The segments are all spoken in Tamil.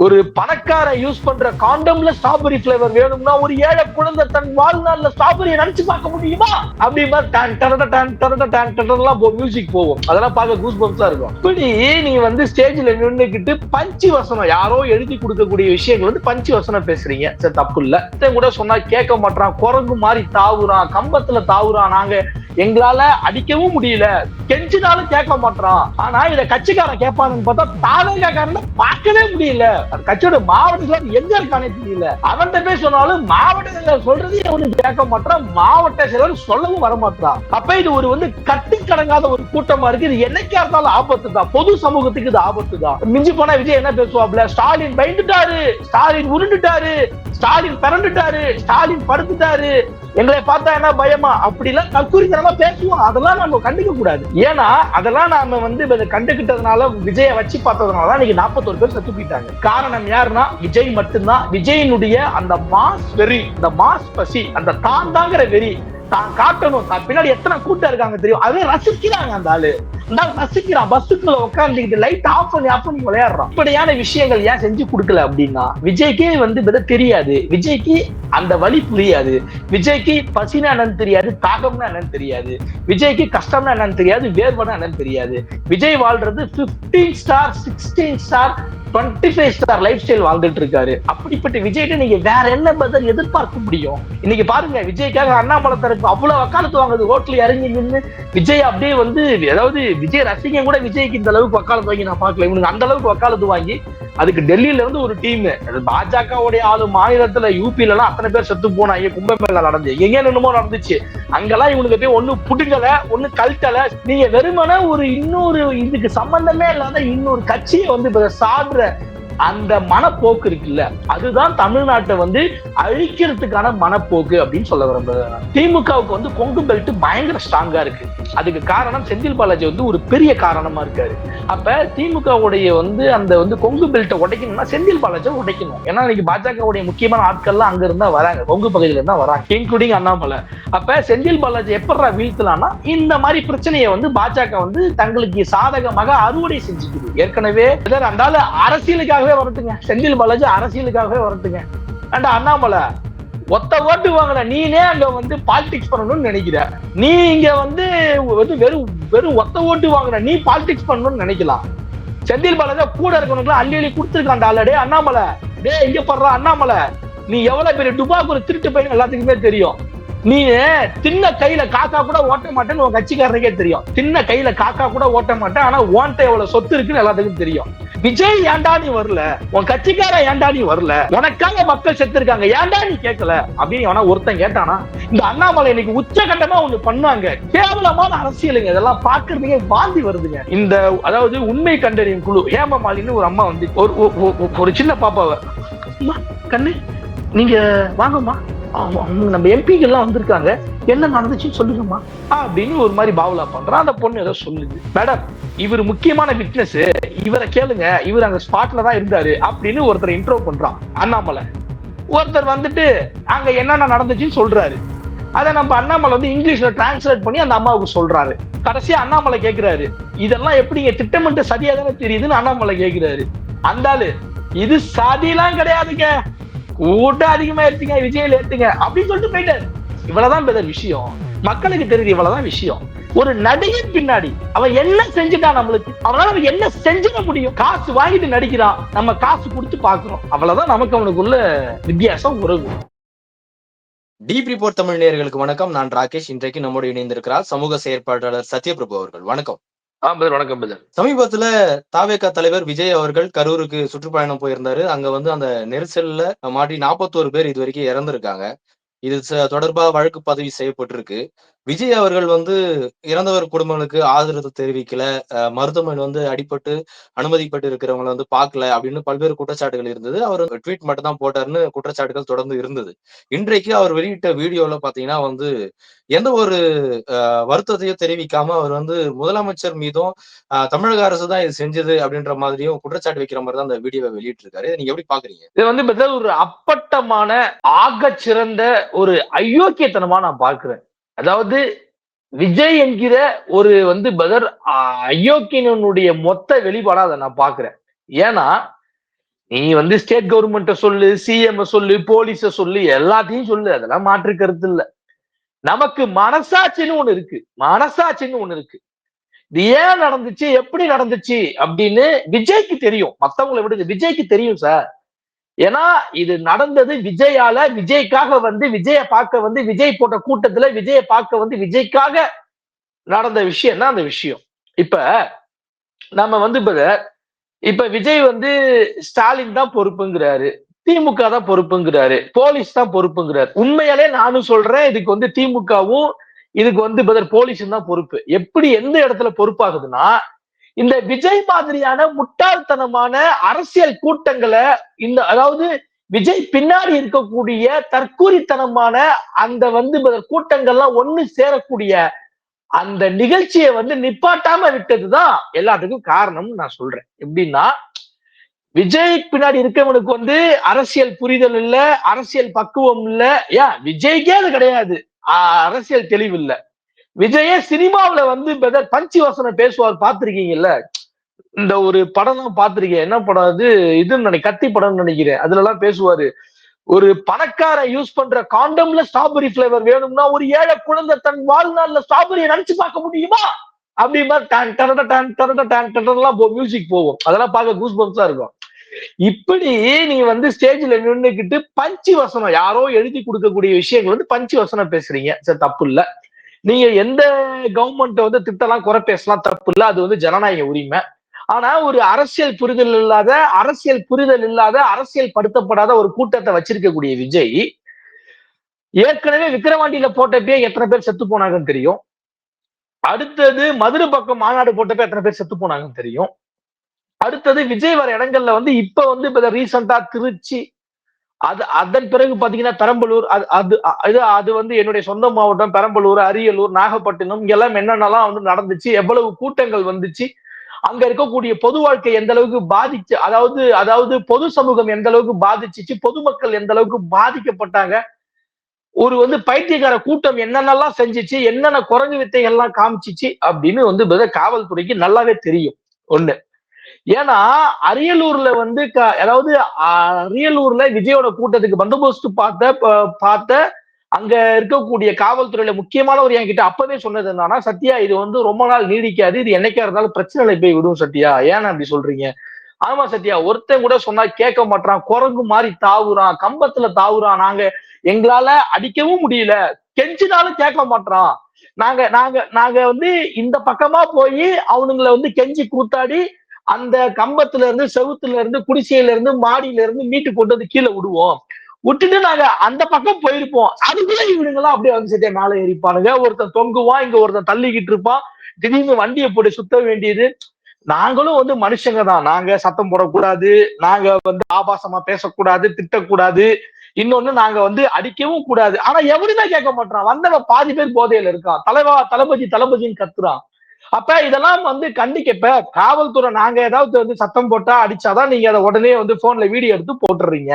ஒரு பணக்கார யூஸ் பண்ற காண்டம்ல ஸ்ட்ராபெரி பிளேவர் வேணும்னா ஒரு ஏழை குழந்தை தன் வாழ்நாள்ல ஸ்ட்ராபெரியை நினைச்சு பார்க்க முடியுமா? அப்படி மியூசிக் போகும், அதெல்லாம் பார்க்க கூஸ் பம்ப்ஸா இருக்கும். இப்படி நீ வந்து ஸ்டேஜ்ல நின்னுக்கிட்டு பஞ்சு வசனம், யாரோ எழுதி கொடுக்கக்கூடிய விஷயங்கள் வந்து பஞ்சு வசனம் பேசுறீங்க, சரி தப்பு இல்ல. கூட சொன்னா கேட்க மாட்டான், குரங்கு மாதிரி தாவுறான், கம்பத்துல தாவுறான், நாங்க எங்களால அடிக்கவும் முடியல, கெஞ்சினாலும் கேட்க மாட்டான். ஆனா இத கட்சிக்காரன் கேட்பான்னு பார்த்தா தாவேகாரன் பார்க்கவே முடியல. கட்சியோட மாவட்ட எங்க இருக்கானே தெரியல. அவன்கிட்ட போய் சொன்னாலும் மாவட்ட சொல்றது அவனுக்கு கேட்க மாட்டான், மாவட்ட செயலர் சொல்லவும் வர மாட்டான். அப்ப இது ஒரு வந்து கட்டுக்கடங்காத ஒரு கூட்டமா இருக்கு. இது என்னைக்கா இருந்தாலும் ஆபத்து தான், பொது சமூகத்துக்கு இது ஆபத்து தான். மிஞ்சி போனா விஜய் என்ன பேசுவாப்ல, ஸ்டாலின் பயந்துட்டாரு, ஸ்டாலின் உருண்டுட்டாரு, ஸ்டாலின் பிறண்டுட்டாரு, ஸ்டாலின் படுத்துட்டாரு, எங்களை பார்த்தா என்ன பயமா, அப்படிலாம் கற்கூரித்தனமா பேசுவோம். அதெல்லாம் நம்ம கண்டுக்க கூடாது. ஏன்னா அதெல்லாம் நாம வந்து கண்டுகிட்டதுனால, விஜயை வச்சு பார்த்ததுனால இன்னைக்கு 41 பேர் செத்து போயிட்டாங்க. காரணம் யாருன்னா விஜய் மட்டும்தான். விஜயினுடைய அந்த மாஸ் வெறி, அந்த மாஸ் பசி, அந்த தான் தாங்கிற வெறி, தான் காட்டணும், தான் பின்னாடி எத்தனை கூட்டம் இருக்காங்க தெரியும், அதே ரசிக்கிறாங்க. அந்த ஆளு ரசிக்கிறான், பஸ்ஸுக்குள்ள உட்காந்துக்கிட்டு லைட் ஆஃப் பண்ணி விளையாடுறான். இப்படியான விஷயங்கள் ஏன் செஞ்சு கொடுக்கல அப்படின்னா, விஜய்க்கே வந்து தெரியாது, விஜய்க்கு அந்த வழி புரியாது, விஜய்க்கு பசினா என்னன்னு தெரியாது, தாகம்னா என்னன்னு தெரியாது, விஜய்க்கு கஷ்டம்னா என்னன்னு தெரியாது, வேர்வனா என்னன்னு தெரியாது. விஜய் வாழ்றது 15 star 16 star 25 star life style வாழ்ந்துட்டு இருக்காரு. அப்படிப்பட்ட விஜய்கிட்ட நீங்க வேற என்ன பதில் எதிர்பார்க்க முடியும்? இன்னைக்கு பாருங்க, விஜய்க்காக அண்ணாமலை தரப்பு அவ்வளவு வக்காலத்து வாங்குது, ரோட்ல இறங்கி நின்று விஜய் அப்படியே வந்து, அதாவது விஜய் ரசிகன் கூட விஜய்க்கு இந்த அளவுக்கு வக்காலத்து வாங்கி நான் பார்க்கல. இவனுக்கு அந்த அளவுக்கு வக்காலத்து வாங்கி அதுக்கு டெல்லியில இருந்து ஒரு டீம், பாஜகவுடைய ஆளு மாநிலத்துல யூபில எல்லாம் அத்தனை பேர் செத்து போனாங்க, கும்பமேளா நடந்து எங்க என்னமோ நடந்துச்சு, அங்கெல்லாம் இவனுக்கு போய் ஒண்ணு புடுங்கல, ஒண்ணு கழட்டல. நீங்க வெறுமன ஒரு இன்னொரு இதுக்கு சம்பந்தமே இல்லாத இன்னொரு கட்சியை வந்து சாடுற அந்த மனப்போக்கு இருக்குல்ல, அதுதான் தமிழ்நாட்டை வந்து அழிக்கிறதுக்கான மனப்போக்கு அப்படின்னு சொல்ல விரும்புறேன். திமுகவுக்கு வந்து கொங்கு பெல்ட் பயங்கர ஸ்ட்ராங்கா இருக்கு. அதுக்கு காரணம் செந்தில் பாலாஜி வந்து ஒரு பெரிய காரணமா இருக்காரு. அப்ப திமுகவுடைய வந்து அந்த வந்து கொங்கு பெல்ட்டை உடைக்கணும்னா செந்தில் பாலாஜியை உடைக்கணும். ஏன்னா இன்னைக்கு பாஜகவுடைய முக்கியமான ஆட்கள்லாம் அங்க இருந்தா வராங்க, கொங்கு பகுதியில இருந்தா வராங்க, இன்க்ளூடிங் அண்ணாமலை. அப்ப செந்தில் பாலாஜி எப்படா வீழ்த்தலாம்னா, இந்த மாதிரி பிரச்சனையை வந்து பாஜக வந்து தங்களுக்கு சாதகமாக அறுவடை செஞ்சுக்குது. ஏற்கனவே அந்த அரசியலுக்காக வரட்டுங்க, செந்தில் பாலாஜி அரசியலுக்காகவே வரட்டுங்க. அண்டா அண்ணாமலை ஒத்த ஓட்டு வாங்கல, நீனே அங்க வந்து பாலிடிக்ஸ் பண்ணணும்னு நினைக்கிற, நீ இங்க வந்து வெறும் ஒத்த ஓட்டு வாங்குற, நீ பாலிடிக்ஸ் பண்ணணும்னு நினைக்கலாம். செந்தில் பாலாஜி கூட இருக்கவங்களுக்கு அள்ளி அள்ளி கொடுத்துருக்கான் ஆல்ரெடி. அண்ணாமலை டே இங்க படுறா, அண்ணாமலை நீ எவ்வளவு பெரிய டுபாக்கூர் திருட்டு பையன் எல்லாத்துக்குமே தெரியும். நீ தின்ன கையில காக்கா கூட ஓட்ட மாட்டேன்னு உன் கட்சிக்காரனுக்கே தெரியும். தின்ன கையில காக்கா கூட ஓட்ட மாட்டேன், ஆனா ஓன்ட்ட எவ்வளவு சொத்து இருக்குன்னு எல்லாத்துக்கும் தெரியும். விஜய் ஏன்டா நீ வரல, உன் கட்சிக்கார ஏன்டா நீ வரல, உனக்காக மக்கள் செத்து இருக்காங்க ஏன்டா நீ கேட்கல அப்படின்னு எவனா ஒருத்தன் கேட்டானா? இந்த அண்ணாமலை இன்னைக்கு உச்சகட்டமா ஒண்ணு பண்ணாங்க, கேவலமான அரசியலுங்க, இதெல்லாம் பாக்குறதுக்கே வாந்தி வருதுங்க. இந்த அதாவது உண்மை கண்டறியும் குழு ஹேமமாலின்னு ஒரு அம்மா வந்து ஒரு சின்ன பாப்பாவை, கண்ணு நீங்க வாங்கம்மா, நம்ம எம்பிக்கெல்லாம் வந்திருக்காங்க, என்ன நடந்துச்சுன்னு சொல்லுங்கம்மா அப்படின்னு ஒரு மாதிரி பாவலா பண்றான். அந்த பொண்ணு ஏதோ சொல்லுது, மேடம் இவர் முக்கியமான விட்னஸ், இவரை கேளுங்க, இவர் அங்க ஸ்பாட்ல தான் இருந்தாரு அப்படின்னு ஒருத்தர் இன்ட்ரோ பண்றான் அண்ணாமலை. ஒருத்தர் வந்துட்டு அங்க என்னென்ன நடந்துச்சுன்னு சொல்றாரு. அதை நம்ம அண்ணாமலை வந்து இங்கிலீஷ்ல டிரான்ஸ்லேட் பண்ணி அந்த அம்மாவுக்கு சொல்றாரு. கடைசியா அண்ணாமலை கேட்கிறாரு, இதெல்லாம் எப்படிங்க திட்டமிட்டு சரியா தானே தெரியுதுன்னு அண்ணாமலை கேட்கிறாரு. அந்த ஆளு, இது சதியெல்லாம் கிடையாதுங்க, கூட்டம் அதிகமா எடுத்துங்க, விஜயில் எடுத்துங்க அப்படின்னு சொல்லிட்டு போயிட்டாரு. இவ்வளவுதான் பெரிய விஷயம், மக்களுக்கு தெரியுது, இவ்வளவுதான் விஷயம். ஒரு நடிகர் பின்னாடி அவன் என்ன செஞ்சுட்டான், நம்மளுக்கு அவனால என்ன செஞ்சிட முடியும்? காசு வாங்கிட்டு நடிக்கிறான், நம்ம காசு கொடுத்து பாக்குறோம், அவ்வளவுதான் நமக்கு அவனுக்குள்ள வித்தியாசம் உறவு. டீப் ரிப்போர்ட் தமிழ் நேயர்களுக்கு வணக்கம். நான் ராகேஷ். இன்றைக்கு நம்மோடு இணைந்திருக்கிறார் சமூக செயற்பாட்டாளர் சத்யபிரபு அவர்கள். வணக்கம். வணக்கம். சமீபத்துல தாவேகா தலைவர் விஜய் அவர்கள் கரூருக்கு சுற்றுப்பயணம் போயிருந்தாரு. அங்க வந்து அந்த நெரிசல்ல மாட்டி 41 பேர் இது வரைக்கும் இறந்திருக்காங்க. இது தொடர்பா வழக்கு பதிவு செய்யப்பட்டிருக்கு. விஜய் அவர்கள் வந்து இறந்தவர் குடும்பங்களுக்கு ஆதரவு தெரிவிக்கல, மருத்துவமனை வந்து அடிபட்டு அனுமதிப்பட்டு இருக்கிறவங்களை வந்து பார்க்கல அப்படின்னு பல்வேறு குற்றச்சாட்டுகள் இருந்தது. அவர் ட்வீட் மட்டும் தான் போட்டாருன்னு குற்றச்சாட்டுகள் தொடர்ந்து இருந்தது. இன்றைக்கு அவர் வெளியிட்ட வீடியோல பாத்தீங்கன்னா வந்து எந்த ஒரு வருத்தத்தையும் தெரிவிக்காம அவர் வந்து முதலமைச்சர் மீதும் தமிழக அரசு தான் இது செஞ்சது அப்படின்ற மாதிரியும் குற்றச்சாட்டு வைக்கிற மாதிரி தான் அந்த வீடியோவை வெளியிட்டு இருக்காரு. நீங்க எப்படி பாக்குறீங்க? இது வந்து ஒரு அப்பட்டமான ஆக சிறந்த ஒரு அயோக்கியத்தனமா நான் பார்க்கிறேன். அதாவது விஜய் என்கிற ஒரு வந்து பதர் அயோக்கியனுடைய மொத்த வெளிப்பாடா அதை நான் பாக்குறேன். ஏன்னா நீ வந்து ஸ்டேட் கவர்மெண்ட்ட சொல்லு, சிஎம் சொல்லு, போலீஸ சொல்லு, எல்லாத்தையும் சொல்லு. அதெல்லாம் மாற்று கருத்து இல்ல. நமக்கு மனசாட்சின்னு ஒண்ணு இருக்கு. மனசாட்சின்னு ஒண்ணு இருக்கு. இது ஏன் நடந்துச்சு, எப்படி நடந்துச்சு அப்படின்னு விஜய்க்கு தெரியும். மத்தவங்கள விடுங்க. விஜய்க்கு தெரியும் சார். ஏன்னா இது நடந்தது விஜயால. விஜய்க்காக வந்து விஜய பார்க்க வந்து விஜய் போட்ட கூட்டத்துல விஜய பார்க்க வந்து விஜய்க்காக நடந்த விஷயம் தான் அந்த விஷயம். இப்ப நம்ம வந்து இப்ப விஜய் வந்து ஸ்டாலின் தான் பொறுப்புங்கிறாரு, திமுக தான் பொறுப்புங்கிறாரு, போலீஸ் தான் பொறுப்புங்கிறாரு. உண்மையாலே நானும் சொல்றேன், இதுக்கு வந்து திமுகவும் இதுக்கு வந்து போலீஸும் தான் பொறுப்பு. எப்படி எந்த இடத்துல பொறுப்பாகுதுன்னா, இந்த விஜய் மாதிரியான முட்டாள்தனமான அரசியல் கூட்டங்களை அதாவது விஜய் பின்னாடி இருக்கக்கூடிய தற்கூரித்தனமான அந்த வந்து கூட்டங்கள்லாம் ஒண்ணு சேரக்கூடிய அந்த நிகழ்ச்சியை வந்து நிப்பாட்டாம விட்டதுதான் எல்லாத்துக்கும் காரணம்னு நான் சொல்றேன். எப்படின்னா, விஜய் பின்னாடி இருக்கவனுக்கு வந்து அரசியல் புரிதல் இல்ல, அரசியல் பக்குவம் இல்ல. ஏன் விஜய்க்கே அது கிடையாது. அரசியல் தெளிவு இல்ல. விஜயே சினிமாவுல வந்து பஞ்சி வசனம் பேசுவார், பாத்திருக்கீங்கல்ல? இந்த ஒரு படம் தான் பாத்திருக்கேன். என்ன படம் அது? இதுன்னு கத்தி படம்னு நினைக்கிறேன். அதுல எல்லாம் பேசுவாரு. ஒரு பணக்கார யூஸ் பண்ற காண்டம்ல ஸ்ட்ராபெரி பிளேவர் வேணும்னா ஒரு ஏழை குழந்தை தன் வாழ்நாள்ல ஸ்ட்ராபெரியை நினைச்சு பார்க்க முடியுமா? அப்படி மியூசிக் போகும். அதெல்லாம் பார்க்க கூஸ் பம்ப்ஸா இருக்கும். இப்படி நீ வந்து ஸ்டேஜ்ல நின்னுக்கிட்டு பஞ்சி வசனம் யாரோ எழுதி கொடுக்கக்கூடிய விஷயங்கள் வந்து பஞ்சி வசனம் பேசுறீங்க. சரி, தப்பு இல்ல. நீங்க எந்த கவர்மெண்ட் வந்து திட்டலாம், குறை பேசலாம், தப்பு இல்ல. அது வந்து ஜனநாயக உரிமை. ஆனா ஒரு அரசியல் புரிதல் இல்லாத அரசியல் படுத்தப்படாத ஒரு கூட்டத்தை வச்சிருக்கக்கூடிய விஜய் ஏற்கனவே விக்கிரவாண்டியில போட்டப்பே எத்தனை பேர் செத்து போனாங்கன்னு தெரியும். அடுத்தது மதுரை பக்கம் மாநாடு போட்டப்ப எத்தனை பேர் செத்து போனாங்கன்னு தெரியும். அடுத்தது விஜய் வர இடங்கள்ல வந்து இப்ப வந்து இப்ப ரீசெண்டா திருச்சி, அதன் பிறகு பாத்தீங்கன்னா பெரம்பலூர், அது வந்து என்னுடைய சொந்த மாவட்டம் பெரம்பலூர், அரியலூர், நாகப்பட்டினம் இங்கெல்லாம் என்னென்னலாம் வந்து நடந்துச்சு, எவ்வளவு கூட்டங்கள் வந்துச்சு, அங்க இருக்கக்கூடிய பொது வாழ்க்கை எந்த அளவுக்கு பாதிச்சு, அதாவது பொது சமூகம் எந்த அளவுக்கு பாதிச்சிச்சு, பொதுமக்கள் எந்த அளவுக்கு பாதிக்கப்பட்டாங்க, ஒரு வந்து பைத்தியக்கார கூட்டம் என்னென்னலாம் செஞ்சிச்சு, என்னென்ன குரங்கு வித்தைகள்லாம் காமிச்சிச்சு அப்படின்னு வந்து காவல்துறைக்கு நல்லாவே தெரியும். ஒண்ணு. ஏன்னா அரியலூர்ல வந்து அதாவது அரியலூர்ல விஜயோட கூட்டத்துக்கு பந்தோபஸ்து பார்த்த அங்க இருக்கக்கூடிய காவல்துறையில முக்கியமானவர் என்கிட்ட அப்பவே சொன்னது என்னன்னா, சத்யா இது வந்து ரொம்ப நாள் நீடிக்காது, இது என்னைக்கா இருந்தாலும் பிரச்சனை போய் விடும் சத்யா, ஏன் அப்படி சொல்றீங்க? ஆமா சத்யா, ஒருத்தன் கூட சொன்னா கேட்க மாட்டான், குரங்கு மாதிரி தாவுறான், கம்பத்துல தாவுறான், நாங்க எங்களால அடிக்கவும் முடியல, கெஞ்சினாலும் கேட்க மாட்டான், நாங்க நாங்க நாங்க வந்து இந்த பக்கமா போய் அவனுங்களை வந்து கெஞ்சி கூத்தாடி அந்த கம்பத்துல இருந்து, செவுத்துல இருந்து, குடிசையில இருந்து, மாடியில இருந்து மீட்டு கொண்டு வந்து கீழே விடுவோம், விட்டுட்டு நாங்க அந்த பக்கம் போயிருப்போம். அதுக்குள்ள இவனுங்கெல்லாம் அப்படியே வந்து சத்தியா மேல ஏறிப்பானுங்க, ஒருத்தன் தொங்குவான், இங்க ஒருத்தன் தள்ளிக்கிட்டு இருப்பான், திடீர்னு வண்டியை போட்டு சுத்த வேண்டியது. நாங்களும் வந்து மனுஷங்க தான், நாங்க சத்தம் போடக்கூடாது, நாங்க வந்து ஆபாசமா பேசக்கூடாது, திட்டக்கூடாது, இன்னொன்னு நாங்க வந்து அடிக்கவும் கூடாது. ஆனா எவனுமே கேட்க மாட்டான், வந்தவன் பாதி பேர் போதையில இருக்கான், தளபதின்னு கத்துறான். அப்ப இதெல்லாம் வந்து கண்டிக்கப்ப காவல்துறை நாங்க ஏதாவது வந்து சத்தம் போட்டா அடிச்சாதான் நீங்க அதை உடனே வந்து போன்ல வீடியோ எடுத்து போட்டுறீங்க.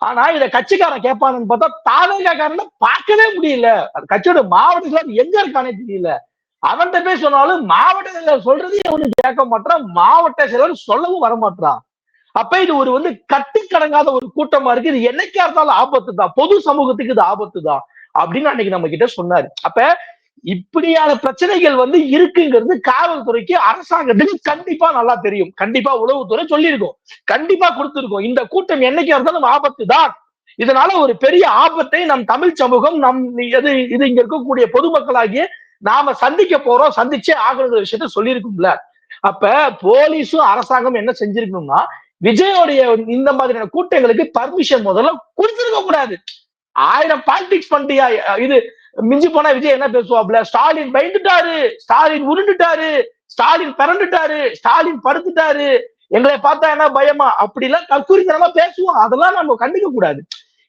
ஆனா இத கட்சிக்காரன் கேட்பானுன்னு பார்த்தா தாவேகாரன பார்க்கவே முடியல. கட்சியோட மாவட்ட செயலர் எங்க இருக்கானே தெரியல. அவன்கிட்ட போய் சொன்னாலும் மாவட்ட செயலர் சொல்றது அவனுக்கு கேட்க மாட்டான், மாவட்ட செயலர் சொல்லவும் வரமாட்டான். அப்ப இது ஒரு வந்து கட்டிக்கடங்காத ஒரு கூட்டமா இருக்கு. இது என்னைக்கா இருந்தாலும் ஆபத்து தான், பொது சமூகத்துக்கு இது ஆபத்து தான் அப்படின்னு அன்னைக்கு நம்ம கிட்ட சொன்னாரு. அப்ப இப்படியான பிரச்சனைகள் வந்து இருக்குங்கிறது காவல்துறைக்கு, அரசாங்கத்துக்கு கண்டிப்பா நல்லா தெரியும். கண்டிப்பா உளவுத்துறை சொல்லியிருக்கோம், கண்டிப்பா கொடுத்திருக்கோம். இந்த கூட்டம் என்னைக்கா இருந்தாலும் ஆபத்து தான், இதனால ஒரு பெரிய ஆபத்தை நம் தமிழ் சமூகம், இது இங்க இருக்கக்கூடிய பொதுமக்களாகிய நாம சந்திக்க போறோம், சந்திச்சே ஆகணுங்கிற விஷயத்த சொல்லியிருக்கும்ல. அப்ப போலீஸும் அரசாங்கம் என்ன செஞ்சிருக்கணும்னா, விஜயோடைய இந்த மாதிரியான கூட்டங்களுக்கு பர்மிஷன் முதல்ல கொடுத்திருக்க கூடாது. 1000 பாலிடிக்ஸ் பண்ணியா இது மிஞ்சி போனா விஜய் என்ன பேசுவாப்ல, ஸ்டாலின் பயந்துட்டாரு, ஸ்டாலின் உருண்டுட்டாரு, ஸ்டாலின் பிறண்டுட்டாரு, ஸ்டாலின் படுத்துட்டாரு, எங்களை பார்த்தா என்ன பயமா, அப்படிலாம் கற்கூரித்தனமா பேசுவோம். அதெல்லாம் நம்ம கண்டுக்க கூடாது.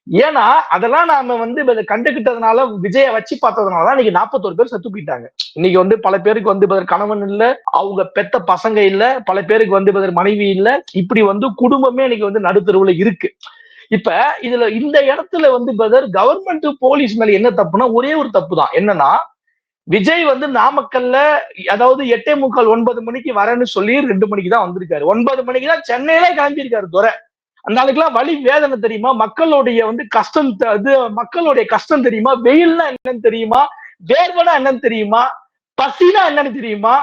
ஏன்னா அதெல்லாம் நாம வந்து கண்டுகிட்டதுனால, விஜய வச்சு பார்த்ததுனாலதான் இன்னைக்கு 41 பேர் செத்து போயிட்டாங்க. இன்னைக்கு வந்து பல பேருக்கு வந்து கணவன் இல்ல, அவங்க பெத்த பசங்க இல்ல, பல பேருக்கு வந்து மனைவி இல்ல, இப்படி வந்து குடும்பமே இன்னைக்கு வந்து நடுத்தருவுல இருக்கு. இப்ப இதுல இந்த இடத்துல வந்து கவர்மெண்ட் போலீஸ் மேல என்ன தப்புனா ஒரே ஒரு தப்பு தான். என்னன்னா, விஜய் வந்து நாமக்கல்ல அதாவது 8:45 9 மணிக்கு வரேன்னு சொல்லி 2 மணிக்கு தான் வந்திருக்காரு. 9 மணிக்கு தான் சென்னையில கிளம்பியிருக்காரு துரை. அந்த ஆளுக்கெல்லாம் வலி வேதனை தெரியுமா? மக்களுடைய வந்து கஷ்டம் இது மக்களுடைய கஷ்டம் தெரியுமா? வெயில்னா என்னன்னு தெரியுமா? வேர்வனா என்னன்னு தெரியுமா? பசினா என்னன்னு தெரியுமா?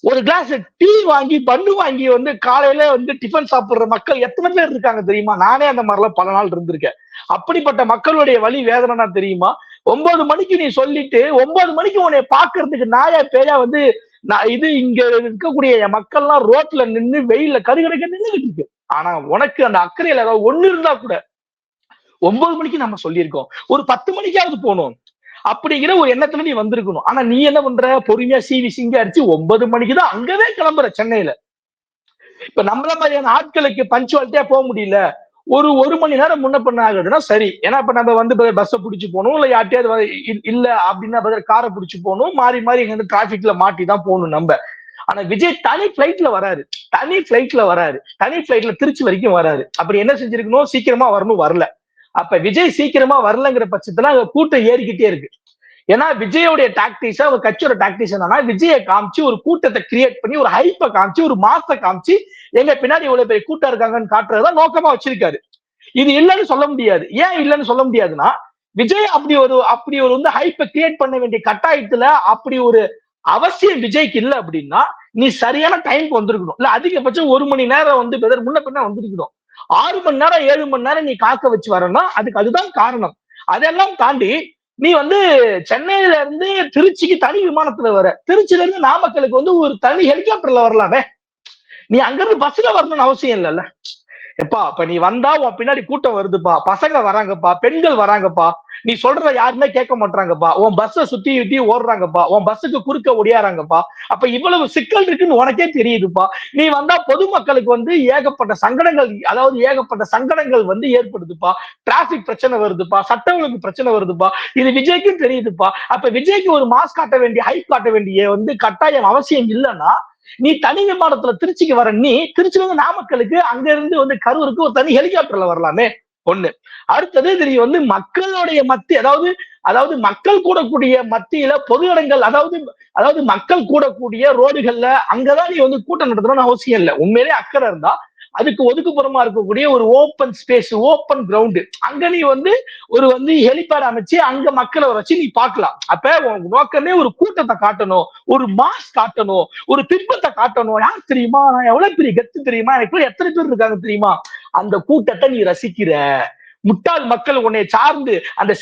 ஒரு கிளாஸ் டீ வாங்கி பண்ணு வாங்கி வந்து காலையில வந்து டிஃபன் சாப்பிடுற மக்கள் எத்தனை பேர் இருக்காங்க தெரியுமா? நானே அந்த மாதிரிலாம் பல நாள் இருந்திருக்கேன். அப்படிப்பட்ட மக்களுடைய வலி வேதனைனா தெரியுமா? 9 மணிக்கு நீ சொல்லிட்டு 9 மணிக்கு உன்னை பாக்குறதுக்கு நாயா பேயா வந்து இது இங்க இருக்கக்கூடிய மக்கள்லாம் ரோட்ல நின்று வெயில்ல கருகடைக்க நின்றுகிட்டு இருக்கு. ஆனா உனக்கு அந்த அக்கறையில ஏதாவது ஒண்ணு இருந்தா கூட 9 மணிக்கு நம்ம சொல்லியிருக்கோம், ஒரு 10 மணிக்காவது போகணும் அப்படிங்கிற ஒரு எண்ணத்துல நீ வந்திருக்கணும். ஆனா நீ என்ன பண்ற? பொறுமையா சீவி சிங்க அடிச்சு 9 மணிக்கு தான் அங்கவே கிளம்புற சென்னையில. இப்ப நம்மள மாதிரியான ஆட்களுக்கு பஞ்சுவாலிட்டியா போக முடியல, ஒரு மணி நேரம் முன்ன பண்ண ஆகுதுன்னா சரி. ஏன்னா இப்ப நம்ம வந்து பஸ்ஸை பிடிச்சு போகணும், இல்ல யார்ட்டையாவது இல்ல அப்படின்னா காரை பிடிச்சு போகணும், மாறி மாறி இங்க வந்து டிராபிக்ல மாட்டி தான் போகணும் நம்ம. ஆனா விஜய் தனி பிளைட்ல வராரு, தனி பிளைட்ல திருச்சி வரைக்கும் வராரு. அப்படி என்ன செஞ்சிருக்கணும்? சீக்கிரமா வரணும், வரல. அப்ப விஜய் சீக்கிரமா வரலங்கிற பட்சத்துல அங்க கூட்டம் ஏறிக்கிட்டே இருக்கு. ஏன்னா விஜயோடைய டாக்டிக்ஸ், அவங்க கட்சியோட டாக்டிக்ஸ் என்னன்னா, விஜயை காமிச்சு ஒரு கூட்டத்தை கிரியேட் பண்ணி, ஒரு ஹைப்பை காமிச்சு, ஒரு மாசத்தை காமிச்சு, எங்க பின்னாடி இவ்வளவு பெரிய கூட்டம் இருக்காங்கன்னு காட்டுறதுதான் நோக்கமா வச்சிருக்காரு. இது இல்லைன்னு சொல்ல முடியாது. ஏன் இல்லைன்னு சொல்ல முடியாதுன்னா, விஜய் அப்படி ஒரு வந்து ஹைப்பை கிரியேட் பண்ண வேண்டிய கட்டாயத்துல அப்படி ஒரு அவசியம் விஜய்க்கு இல்ல அப்படின்னா, நீ சரியான டைம்க்கு வந்திருக்கணும். இல்ல அதிகபட்சம் 1 மணி நேரம் வந்து முன்ன பின்ன வந்திருக்கணும். 6 மணி நேரம் 7 மணி நேரம் நீ காக்க வச்சு வரனா அதுதான் காரணம். அதெல்லாம் தாண்டி நீ வந்து சென்னையில இருந்து திருச்சிக்கு தனி விமானத்துல வர, திருச்சியில இருந்து நாமக்கலுக்கு வந்து ஒரு தனி ஹெலிகாப்டர்ல வரலாமே. நீ அங்க இருந்து பஸ்ல வரணும்னு அவசியம் இல்லைல்ல. எப்பா இப்ப நீ வந்தா உன் பின்னாடி கூட்டம் வருதுப்பா, பசங்க வராங்கப்பா, பெண்கள் வராங்கப்பா, நீ சொல்றத யாருமே கேட்க மாட்டாங்கப்பா, உன் பஸ்ஸை சுத்தி சுத்தி ஓடுறாங்கப்பா, உன் பஸ்ஸுக்கு குறுக்க ஒடியாறாங்கப்பா. அப்ப இவ்வளவு சிக்கல் இருக்குன்னு உனக்கே தெரியுதுப்பா. நீ வந்தா பொதுமக்களுக்கு வந்து ஏகப்பட்ட சங்கடங்கள், அதாவது ஏகப்பட்ட சங்கடங்கள் வந்து ஏற்படுதுப்பா. டிராபிக் பிரச்சனை வருதுப்பா, சட்ட ஒழுங்கு பிரச்சனை வருதுப்பா. இது விஜய்க்கும் தெரியுதுப்பா. அப்ப விஜய்க்கு ஒரு மாஸ் காட்ட வேண்டிய, ஹைப் காட்ட வேண்டிய வந்து கட்டாயம் அவசியம் இல்லைன்னா, நீ தனி விமானத்துல திருச்சிக்கு வர, நீ திருச்சில இருந்து நாமக்கலுக்கு, அங்க இருந்து வந்து கரூருக்கு ஒரு தனி ஹெலிகாப்டர்ல வரலாமே. ஒண்ணு. அடுத்தது நீ வந்து மக்களுடைய அதாவது மக்கள் கூடக்கூடிய மத்தியில பொது இடங்கள், அதாவது மக்கள் கூடக்கூடிய ரோடுகள்ல அங்கதான் நீ வந்து கூட்டம் நடத்தணும்னு அவசியம் இல்லை. உண்மையிலே அக்கறை இருந்தா அதுக்கு ஒதுக்குப்புறமா இருக்கக்கூடிய ஒரு ஓப்பன் ஸ்பேஸ், ஓப்பன் கிரவுண்ட், அங்க நீ வந்து ஒரு வந்து ஹெலிபேட் அமைச்சு அங்க மக்களை வச்சு நீ பார்க்கலாம். அப்ப உன் நோக்கமே ஒரு கூட்டத்தை காட்டணும், ஒரு மாஸ் காட்டணும், ஒரு திட்பத்தை காட்டணும். யார் தெரியுமா? நான் எவ்வளவு பெரிய கெத்து தெரியுமா? எனக்கு எத்தனை பேர் இருக்காங்க தெரியுமா? அந்த கூட்டத்தை நீ ரசிக்கிற. முட்டாள் மக்கள் உன்னை சார்ந்து அந்த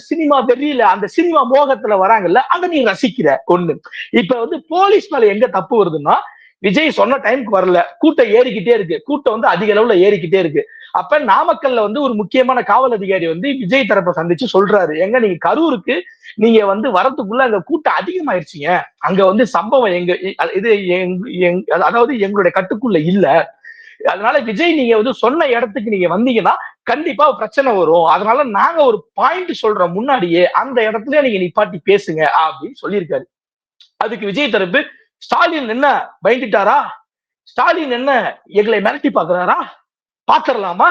சினிமா வெறியில, அந்த சினிமா மோகத்துல வராங்கல்ல, அதை நீ ரசிக்கிற. ஒண்ணு. இப்ப வந்து போலீஸ் மேல எங்க தப்பு வருதுன்னா, விஜய் சொன்ன டைமுக்கு வரல, கூட்டம் ஏறிக்கிட்டே இருக்கு, கூட்டம் வந்து அதிக அளவுல ஏறிக்கிட்டே இருக்கு. அப்ப நாமக்கல்ல வந்து ஒரு முக்கியமான காவல் அதிகாரி வந்து விஜய் தரப்பை சந்திச்சு சொல்றாரு, எங்க நீங்க கரூருக்கு நீங்க வந்து வரதுக்குள்ள அங்க கூட்டம் அதிகமாயிருச்சுங்க, அங்க வந்து சம்பவம் அதாவது எங்களுடைய கட்டுக்குள்ள இல்ல, அதனால விஜய் நீங்க வந்து சொன்ன இடத்துக்கு நீங்க வந்தீங்கன்னா கண்டிப்பா பிரச்சனை வரும், அதனால நாங்க ஒரு பாயிண்ட் சொல்றோம் முன்னாடியே, அந்த இடத்துல நீங்க நிப்பாட்டி பேசுங்க அப்படின்னு சொல்லியிருக்காரு. அதுக்கு விஜய் தரப்பு, ஸ்டாலின் என்ன பயந்துட்டாரா? ஸ்டாலின் என்ன எங்களை மிரட்டி பாக்குறாரா? பாத்துரலாமா?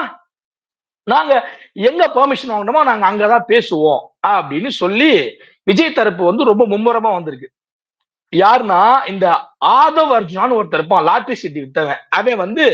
நாங்க எங்க பெர்மிஷன் வாங்கணுமோ நாங்க அங்கதான் பேசுவோம் அப்படின்னு சொல்லி விஜய் தரப்பு வந்து ரொம்ப மும்முரமா வந்திருக்கு. யாருன்னா இந்த ஆதவ் அர்ஜுனான்னு ஒருத்தர் இருப்பான், லாட்டரி சீட்டு வித்தவன். அவன் வந்து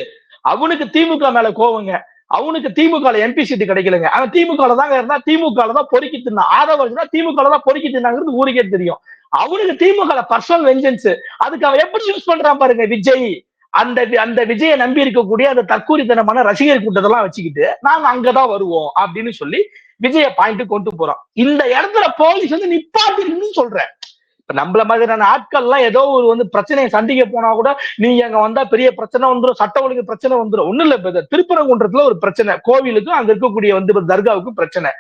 அவனுக்கு திமுக மேல கோவங்க, அவனுக்கு திமுக எம்பி சீட்டு கிடைக்கலங்க, அவன் திமுக தாங்க இருந்தா, திமுக தான் பொறுக்கி தின்னான். ஆதவ் அர்ஜுனா திமுக தான் பொறுக்கி தின்னாங்கிறது ஊருக்கே தெரியும். அவனுக்கு திமுக பர்சனல் வெஞ்சன்ஸ், அதுக்கு அவன் எப்படி யூஸ் பண்றான் பாருங்க விஜய். அந்த விஜயை நம்பி இருக்கக்கூடிய அந்த தற்கூரித்தனமான ரசிகர் கூட்டத்தெல்லாம் வச்சுக்கிட்டு நாங்க அங்கதான் வருவோம் அப்படின்னு சொல்லி விஜய பாயிண்ட் கொண்டு போறோம். இந்த இடத்துல போலீஸ் வந்து நிப்பாட்டின்னு சொல்றேன். இப்ப நம்மள மாதிரியான ஆட்கள் எல்லாம் ஏதோ ஒரு வந்து பிரச்சனையை சந்திக்க போனா கூட, நீங்க அங்க வந்தா பெரிய பிரச்சனை வந்துடும், சட்ட ஒழுங்கு பிரச்சனை வந்துடும். ஒண்ணும் இல்ல, திருப்பரங்குன்றத்துல ஒரு பிரச்சனை, கோவிலுக்கும் அங்க இருக்கக்கூடிய வந்து தர்காவுக்கும் பிரச்சனை.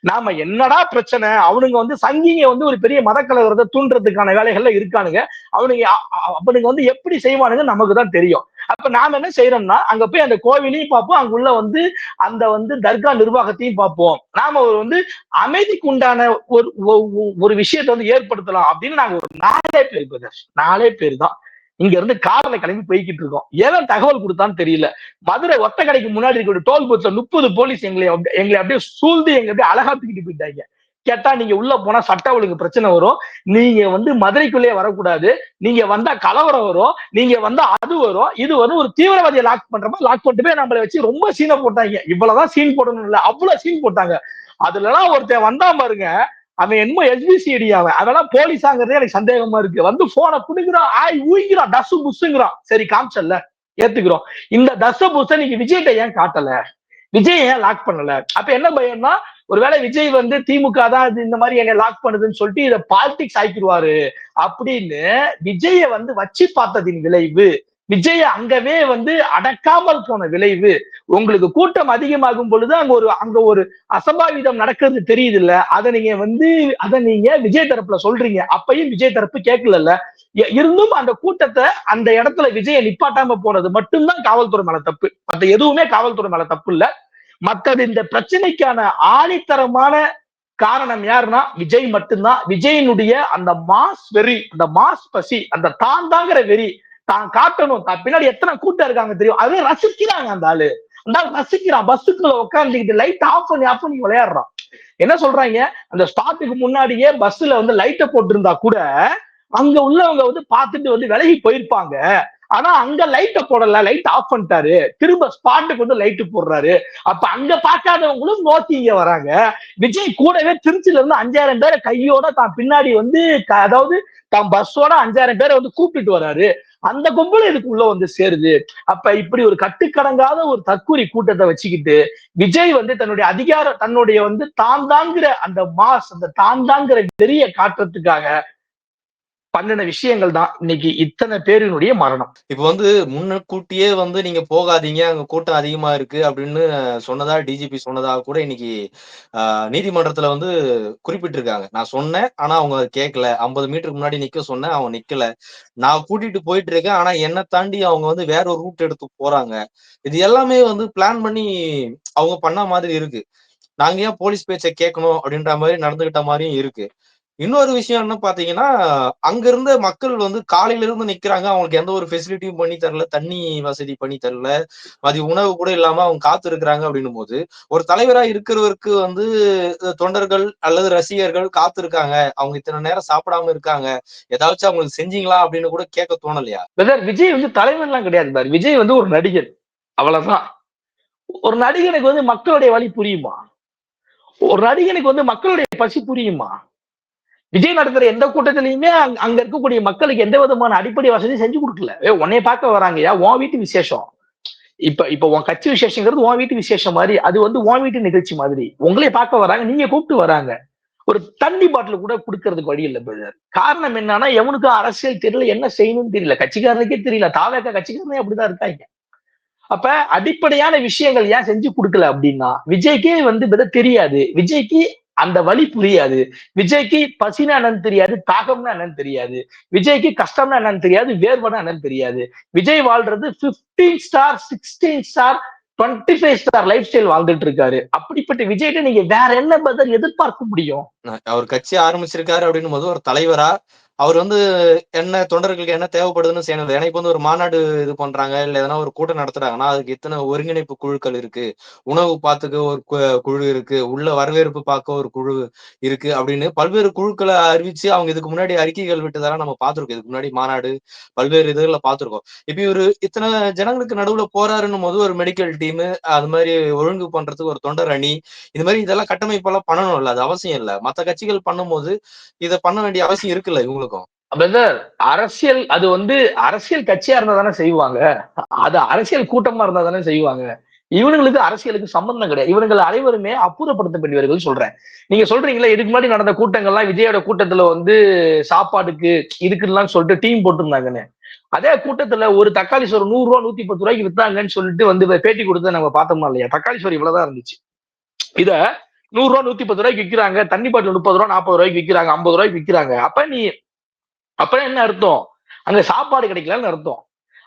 நாம என்னடா பிரச்சனை, அவனுங்க வந்து சங்கிங்க வந்து ஒரு பெரிய மதக்கலவரத்தை தூண்டுறதுக்கான வேலைகள்ல இருக்கானுங்க, அவனுங்க வந்து எப்படி செய்வானுங்க நமக்கு தான் தெரியும். அப்ப நாம என்ன செய்யறோம்னா, அங்க போய் அந்த கோவிலையும் பார்ப்போம், அங்குள்ள வந்து அந்த வந்து தர்கா நிர்வாகத்தையும் பார்ப்போம். நாம ஒரு வந்து அமைதிக்கு உண்டான ஒரு விஷயத்தை வந்து ஏற்படுத்தலாம் அப்படின்னு நாங்க ஒரு 4 பேர் தான் இங்க இருந்து கார்ல கிளம்பி போய்கிட்டு இருக்கோம். ஏதோ தகவல் கொடுத்தான்னு தெரியல, மதுரை ஒத்த கடைக்கு முன்னாடி இருக்க டோல் பூத்ல 30 போலீஸ் எங்களை அப்படியே சூழ்ந்து எங்க அப்படியே அழகா தூக்கிட்டு போயிட்டாங்க. கேட்டா நீங்க உள்ள போனா சட்ட ஒழுங்கு பிரச்சனை வரும், நீங்க வந்து மதுரைக்குள்ளேயே வரக்கூடாது, நீங்க வந்தா கலவரம் வரும், நீங்க வந்தா அது வரும், இது வரும், ஒரு தீவிரவாதியை லாக் பண்ற மாதிரி லாக் பண்ணிட்டு போய் நம்மளை வச்சு ரொம்ப சீனை போட்டாங்க. இவ்வளவுதான் சீன் போடணும் இல்ல, அவ்வளவு சீன் போட்டாங்க. அதுல எல்லாம் ஒருத்தன் வந்தா பாருங்க, அவன் என்னமோ எஸ்பிசிஐடி அவன், அதெல்லாம் போலீஸாங்கிறதே எனக்கு சந்தேகமா இருக்கு. வந்து போனை புடுங்குறான், ஆய் ஊய்கிறான், டசு புசுங்கிறான். சரி காமிச்சல்ல, ஏத்துக்கிறோம். இந்த தச புச நீங்க விஜய்கிட்ட ஏன் காட்டல, விஜய் ஏன் லாக் பண்ணல? அப்ப என்ன பயம்னா, ஒருவேளை விஜய் வந்து திமுக தான் இந்த மாதிரி என்னை லாக் பண்ணுதுன்னு சொல்லிட்டு இதை பாலிடிக்ஸ் ஆக்கிடுவாரு அப்படின்னு விஜய வந்து வச்சு பார்த்ததின் விளைவு, விஜய அங்கவே வந்து அடக்காமல் போன விளைவு. உங்களுக்கு கூட்டம் அதிகமாகும் பொழுது அங்க ஒரு அசம்பாவிதம் நடக்கிறது தெரியுது இல்ல, அதை நீங்க விஜய் தரப்புல சொல்றீங்க, அப்பயும் விஜய் தரப்பு கேட்கல. இருந்தும் அந்த கூட்டத்தை அந்த இடத்துல விஜய நிப்பாட்டாம போனது மட்டும்தான் காவல்துறை மேல தப்பு, மற்ற எதுவுமே காவல்துறை மேல தப்பு இல்ல. மற்றது இந்த பிரச்சனைக்கான ஆணித்தரமான காரணம் யாருன்னா விஜய் மட்டும்தான். விஜயினுடைய அந்த மாஸ் வெறி, அந்த மாஸ் பசி, அந்த தான் தாங்கிற வெறி, தான் காட்டணும், தான் பின்னாடி எத்தனை கூட்டம் இருக்காங்க தெரியும், அதை ரசிக்கிறாங்க. அந்த ஆளு ரசிக்கிறான், பஸ்ஸுக்குள்ள உட்காந்துக்கிட்டு லைட் ஆஃப் பண்ணி விளையாடுறான். என்ன சொல்றாங்க, அந்த ஸ்டார்ட்டுக்கு முன்னாடியே பஸ்ல வந்து லைட்டை போட்டிருந்தா கூட அங்க உள்ளவங்க வந்து பார்த்துட்டு வந்து விலகி போயிருப்பாங்க. ஆனா அங்க லைட்ட போடல, லைட் ஆஃப் பண்ணிட்டாரு, திரும்ப ஸ்பாட்டுக்கு வந்து லைட் போடுறாரு. அப்ப அங்க பார்க்காதவங்களும் நோக்கி இங்க வராங்க. விஜய் கூடவே திருச்சியில இருந்து 5000 பேரை கையோட தான் பின்னாடி வந்து அதாவது தான் பஸ்ஸோட 5000 பேரை வந்து கூப்பிட்டு வராரு. அந்த கும்பல் இதுக்கு உள்ள வந்து சேருது. அப்ப இப்படி ஒரு கட்டுக்கடங்காத ஒரு தற்கூரி கூட்டத்தை வச்சுக்கிட்டு விஜய் வந்து தன்னுடைய வந்து தான் தாங்கிற அந்த மாஸ், அந்த தான் தாங்கிற வெறிய காட்டுறதுக்காக பண்ணின விஷயங்கள் தான் இன்னைக்கு இத்தனை பேரினுடைய மரணம். இப்ப வந்து முன்னக்கூட்டியே வந்து நீங்க போகாதீங்க, அங்க கூட்டம் அதிகமா இருக்கு அப்படின்னு சொன்னதா டிஜிபி சொன்னதா கூட இன்னைக்கு நீதிமன்றத்துல வந்து குறிப்பிட்டிருக்காங்க. நான் சொன்னேன், ஆனா அவங்க கேட்கல. 50 மீட்டருக்கு முன்னாடி நிக்க சொன்னேன், அவங்க நிக்கல. நான் கூட்டிட்டு போயிட்டு இருக்கேன், ஆனா என்ன தாண்டி அவங்க வந்து வேற ஒரு ரூட் எடுத்து போறாங்க. இது எல்லாமே வந்து பிளான் பண்ணி அவங்க பண்ண மாதிரி இருக்கு. நாங்க ஏன் போலீஸ் பேச்சை கேட்கணும் அப்படின்ற மாதிரி நடந்துகிட்ட மாதிரியும் இருக்கு. இன்னொரு விஷயம் என்ன பாத்தீங்கன்னா, அங்க இருந்த மக்கள் வந்து காலையில இருந்து நிக்கிறாங்க. அவங்களுக்கு எந்த ஒரு ஃபெசிலிட்டியும் பண்ணி தரல. தண்ணி வசதி பண்ணி தரல. மதிய உணவு கூட இல்லாம அவங்க காத்து இருக்கிறாங்க அப்படின்னும்போது, ஒரு தலைவரா இருக்கிறவருக்கு வந்து தொண்டர்கள் அல்லது ரசிகர்கள் காத்து இருக்காங்க. அவங்க இத்தனை நேரம் சாப்பிடாம இருக்காங்க. ஏதாச்சும் அவங்களுக்கு செஞ்சீங்களா அப்படின்னு கூட கேட்க தோணலையா? விஜய் வந்து தலைவன் எல்லாம் கிடையாது பாரு. விஜய் வந்து ஒரு நடிகர், அவ்வளவுதான். ஒரு நடிகனுக்கு வந்து மக்களுடைய வழி புரியுமா? ஒரு நடிகனுக்கு வந்து மக்களுடைய பசி புரியுமா? விஜய் நடத்துற எந்த கூட்டத்திலையுமே அங்க இருக்கக்கூடிய மக்களுக்கு எந்த விதமான அடிப்படை வசதி செஞ்சு கொடுக்கல. உன்னைய பார்க்க வராங்கயா, உன் வீட்டு விசேஷம். இப்ப உன் கட்சி விசேஷங்கிறது உன் வீட்டு விசேஷம் மாதிரி, அது வந்து உன் வீட்டு நிகழ்ச்சி மாதிரி. உங்களே பார்க்க வராங்க, நீங்க கூப்பிட்டு வராங்க. ஒரு தண்ணி பாட்டில் கூட கொடுக்கறதுக்கு வழி இல்லை பிரதர். காரணம் என்னன்னா, எவனுக்கும் அரசியல் தெரியல, என்ன செய்யணும்னு தெரியல, கட்சிக்காரனுக்கே தெரியல. தாவேக கட்சிக்காரனே அப்படிதான் இருக்காங்க. அப்ப அடிப்படையான விஷயங்கள் ஏன் செஞ்சு கொடுக்கல அப்படின்னா, விஜய்க்கே வந்து தெரியாது, விஜய்க்கு அந்த வழி புரியாது, விஜய்க்கு பசினா என்னன்னு தெரியாது, தாகம்னா என்னன்னு தெரியாது, விஜய்க்கு கஷ்டம்னா என்னன்னு தெரியாது, வேர்வனா என்னன்னு தெரியாது. விஜய் வாழ்றது 15 star 16 star 25 star life style வாழ்ந்துட்டு இருக்காரு. அப்படிப்பட்ட விஜய்கிட்ட நீங்க வேற என்ன பதில் எதிர்பார்க்க முடியும்? அவர் கட்சி ஆரம்பிச்சிருக்காரு அப்படின்னு போது ஒரு தலைவரா அவர் வந்து என்ன தொண்டர்களுக்கு என்ன தேவைப்படுதுன்னு செய்யணும். ஏன்னா இப்ப வந்து ஒரு மாநாடு இது பண்றாங்க, இல்ல எதனா ஒரு கூட்டம் நடத்துறாங்கன்னா அதுக்கு இத்தனை ஒருங்கிணைப்பு குழுக்கள் இருக்கு, உணவு பார்த்துக்க ஒரு குழு இருக்கு, உள்ள வரவேற்பு பார்க்க ஒரு குழு இருக்கு அப்படின்னு பல்வேறு குழுக்களை அறிவிச்சு அவங்க இதுக்கு முன்னாடி அறிக்கைகள் விட்டதெல்லாம் நம்ம பார்த்திருக்கோம். இதுக்கு முன்னாடி மாநாடு பல்வேறு இதுகளை பார்த்திருக்கோம். இப்ப இவரு இத்தனை ஜனங்களுக்கு நடுவுல போறாருன்னும் போது ஒரு மெடிக்கல் டீம், அது மாதிரி ஒழுங்கு பண்றதுக்கு ஒரு தொண்டர் அணி, இது மாதிரி இதெல்லாம் கட்டமைப்பெல்லாம் பண்ணணும்ல, அது அவசியம் இல்ல. மத்த கட்சிகள் பண்ணும்போது இதை பண்ண வேண்டிய அவசியம் இருக்குல்ல இவங்களுக்கும். அரசியல் அது வந்து அரசியல் கட்சியா இருந்தா தானே செய்வாங்க, அது அரசியல் கூட்டமா இருந்தா தானே செய்வாங்க. இவனுங்களுக்கு அரசியலுக்கு சம்பந்தம் கிடையாது. இவனுங்கள் அனைவருமே அப்புறப்படுத்தப்பட்டவர்கள் சொல்றேன். நீங்க சொல்றீங்களா, இதுக்கு முன்னாடி நடந்த கூட்டங்கள்லாம் விஜயோட கூட்டத்துல வந்து சாப்பாடுக்கு இதுக்குலாம் சொல்லிட்டு டீம் போட்டிருந்தாங்கன்னு. அதே கூட்டத்துல ஒரு தக்காளி சோறு 100 ரூபா 110 ரூபாய்க்கு வித்தாங்கன்னு சொல்லிட்டு வந்து பேட்டி கொடுத்து நம்ம பார்த்தோம்னா இல்லையா? தக்காளி சோறு இவ்வளவுதான் இருந்துச்சு. இத 100 ரூபா 110 ரூபாய்க்கு விற்கிறாங்க, தண்ணி பாட்டில் 30 ரூபா 40 ரூபாய்க்கு விற்கிறாங்க, 50 ரூபாய்க்கு விற்கிறாங்க. அப்ப என்ன அர்த்தம்? அங்க சாப்பாடு கிடைக்கலன்னு அர்த்தம்.